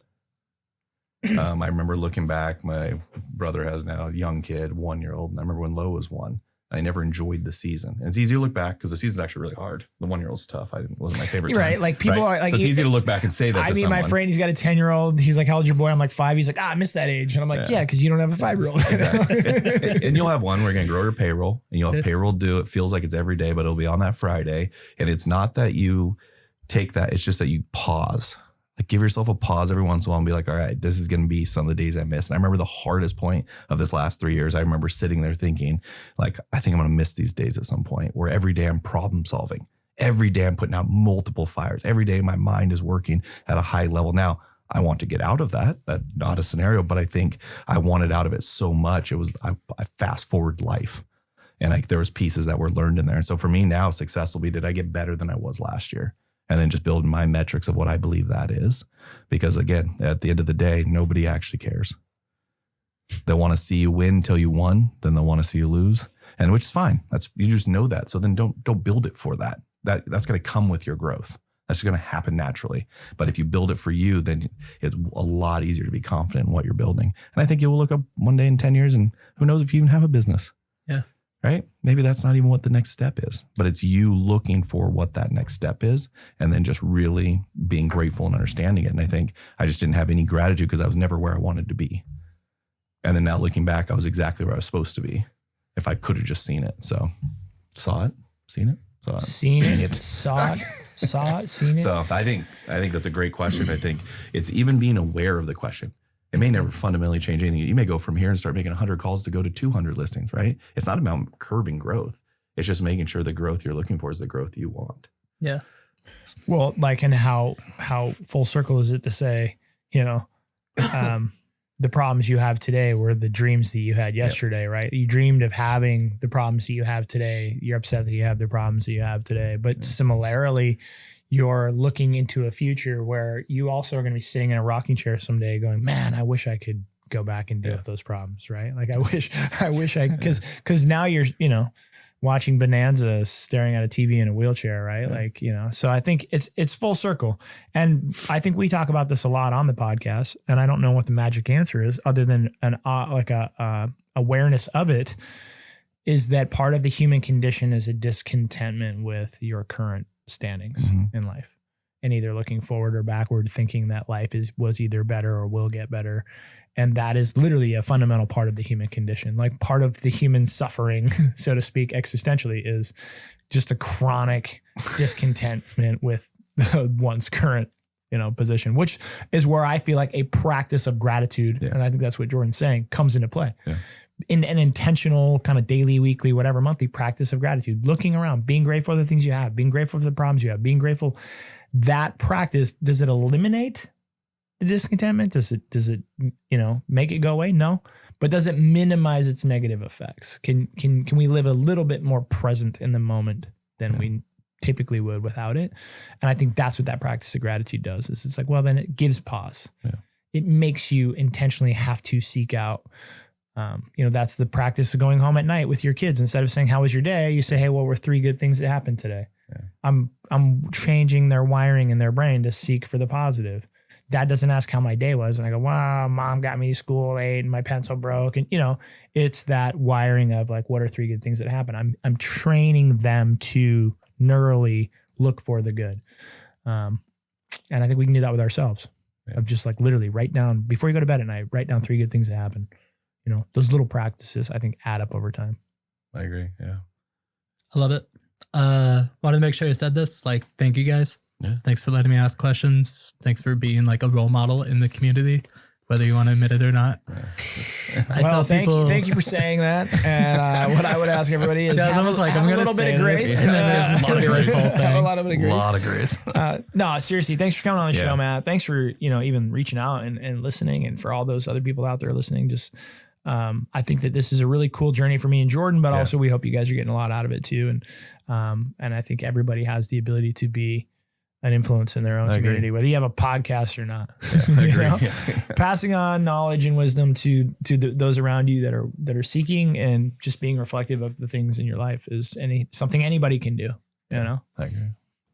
Speaker 3: I remember looking back, my brother has now a young kid, 1-year-old. And I remember when Lo was 1, I never enjoyed the season. And it's easy to look back because the season's actually really hard. The 1-year-old's tough. Wasn't my favorite time.
Speaker 1: Right. Like people are like,
Speaker 3: so it's easy to look back and say that
Speaker 1: I
Speaker 3: to
Speaker 1: mean,
Speaker 3: someone.
Speaker 1: my friend, he's got a 10-year-old. He's like, how old's your boy? I'm like 5. He's like, I missed that age. And I'm like, yeah, because you don't have a 5-year-old.
Speaker 3: Exactly. And you'll have one where you're going to grow your payroll and you'll have payroll due. It feels like it's every day, but it'll be on that Friday. And it's not that you take that. It's just that you pause. Like give yourself a pause every once in a while and be like, all right, this is going to be some of the days I miss. And I remember the hardest point of this last 3 years. I remember sitting there thinking like, I think I'm going to miss these days at some point where every day I'm problem solving. Every day I'm putting out multiple fires. Every day my mind is working at a high level. Now I want to get out of that. That's not a scenario, but I think I wanted out of it so much. It was, I fast forward life. And there was pieces that were learned in there. And so for me now, success will be, did I get better than I was last year? And then just building my metrics of what I believe that is. Because again, at the end of the day, nobody actually cares. They want to see you win until you won. Then they'll want to see you lose. And which is fine. You just know that. So then don't build it for that. That's going to come with your growth. That's going to happen naturally. But if you build it for you, then it's a lot easier to be confident in what you're building. And I think you will look up one day in 10 years and who knows if you even have a business.
Speaker 2: Yeah.
Speaker 3: Right? Maybe that's not even what the next step is, but it's you looking for what that next step is and then just really being grateful and understanding it. And I think I just didn't have any gratitude because I was never where I wanted to be. And then now looking back, I was exactly where I was supposed to be if I could have just seen it. So saw it, seen it, saw it.
Speaker 1: Seen it, saw it, seen it.
Speaker 3: So I think that's a great question. I think it's even being aware of the question. It may never fundamentally change anything. You may go from here and start making 100 calls to go to 200 listings, right? It's not about curbing growth. It's just making sure the growth you're looking for is the growth you want.
Speaker 2: Yeah.
Speaker 1: Well, like, and how full circle is it to say, the problems you have today were the dreams that you had yesterday, right? You dreamed of having the problems that you have today. You're upset that you have the problems that you have today. But similarly, you're looking into a future where you also are going to be sitting in a rocking chair someday going, man, I wish I could go back and deal with those problems, right? Like I wish because now you're, watching Bonanza staring at a TV in a wheelchair, right? Yeah. Like, so I think it's full circle. And I think we talk about this a lot on the podcast, and I don't know what the magic answer is other than an awareness of it, is that part of the human condition is a discontentment with your current standings in life, and either looking forward or backward, thinking that life was either better or will get better. And that is literally a fundamental part of the human condition. Like part of the human suffering, so to speak, existentially, is just a chronic discontentment with one's current, position, which is where I feel like a practice of gratitude, and I think that's what Jordan's saying, comes into play. Yeah. In an intentional kind of daily, weekly, whatever, monthly practice of gratitude, looking around, being grateful for the things you have, being grateful for the problems you have, being grateful. That practice, does it eliminate the discontentment? Does it make it go away? No. But does it minimize its negative effects? Can we live a little bit more present in the moment than we typically would without it? And I think that's what that practice of gratitude does, is it's like, well, then it gives pause. Yeah. It makes you intentionally have to seek out. That's the practice of going home at night with your kids. Instead of saying, how was your day? You say, hey, what were 3 good things that happened today? Yeah. I'm changing their wiring in their brain to seek for the positive. Dad doesn't ask how my day was. And I go, wow, mom got me to school late and my pencil broke. And, it's that wiring of like, what are 3 good things that happen? I'm training them to neurally look for the good. And I think we can do that with ourselves. Of just like literally write down, before you go to bed at night, write down 3 good things that happen. Those little practices, I think, add up over time.
Speaker 3: I agree. Yeah.
Speaker 2: I love it. Wanted to make sure I said this. Like, thank you guys. Yeah. Thanks for letting me ask questions. Thanks for being like a role model in the community, whether you want to admit it or not.
Speaker 1: Well, thank you for saying that. And what I would ask everybody is have a little bit of grace.
Speaker 2: And then there's
Speaker 1: a lot of grace.
Speaker 3: A lot of grace.
Speaker 1: No, seriously, thanks for coming on the show, Matt. Thanks for, even reaching out and listening, and for all those other people out there listening. Just, I think that this is a really cool journey for me and Jordan, but also we hope you guys are getting a lot out of it too. And I think everybody has the ability to be an influence in their own
Speaker 3: I agree.
Speaker 1: community, whether you have a podcast or not.
Speaker 3: I
Speaker 1: You
Speaker 3: agree.
Speaker 1: know?
Speaker 3: Yeah.
Speaker 1: Passing on knowledge and wisdom to those around you that are seeking, and just being reflective of the things in your life is something anybody can do. You know.
Speaker 3: I agree.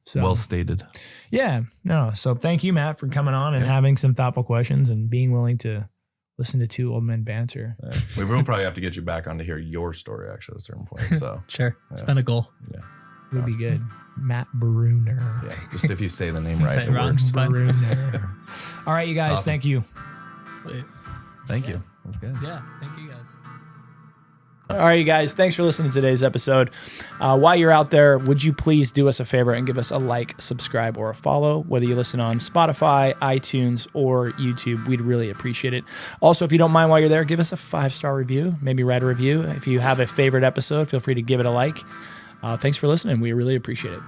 Speaker 1: So,
Speaker 3: Well stated.
Speaker 1: yeah, no. So thank you, Matt, for coming on and having some thoughtful questions and being willing to listen to two old men banter.
Speaker 3: We will probably have to get you back on to hear your story actually at a certain point. So
Speaker 2: Sure. It's
Speaker 3: Yeah.
Speaker 2: been a goal.
Speaker 3: yeah,
Speaker 1: It would be good. Matt Brunner.
Speaker 3: yeah. Just if you say the name
Speaker 2: Say
Speaker 3: right,
Speaker 2: it
Speaker 3: it
Speaker 2: wrong.
Speaker 3: works.
Speaker 2: But-
Speaker 1: Brunner. All right, you guys.
Speaker 3: Awesome.
Speaker 1: Thank you.
Speaker 2: Sweet.
Speaker 3: Thank you. That's good.
Speaker 2: Yeah. Thank you guys.
Speaker 1: All right, you guys. Thanks for listening to today's episode. While you're out there, would you please do us a favor and give us a like, subscribe, or a follow, whether you listen on Spotify, iTunes, or YouTube. We'd really appreciate it. Also, if you don't mind while you're there, give us a 5-star review. Maybe write a review. If you have a favorite episode, feel free to give it a like. Thanks for listening. We really appreciate it.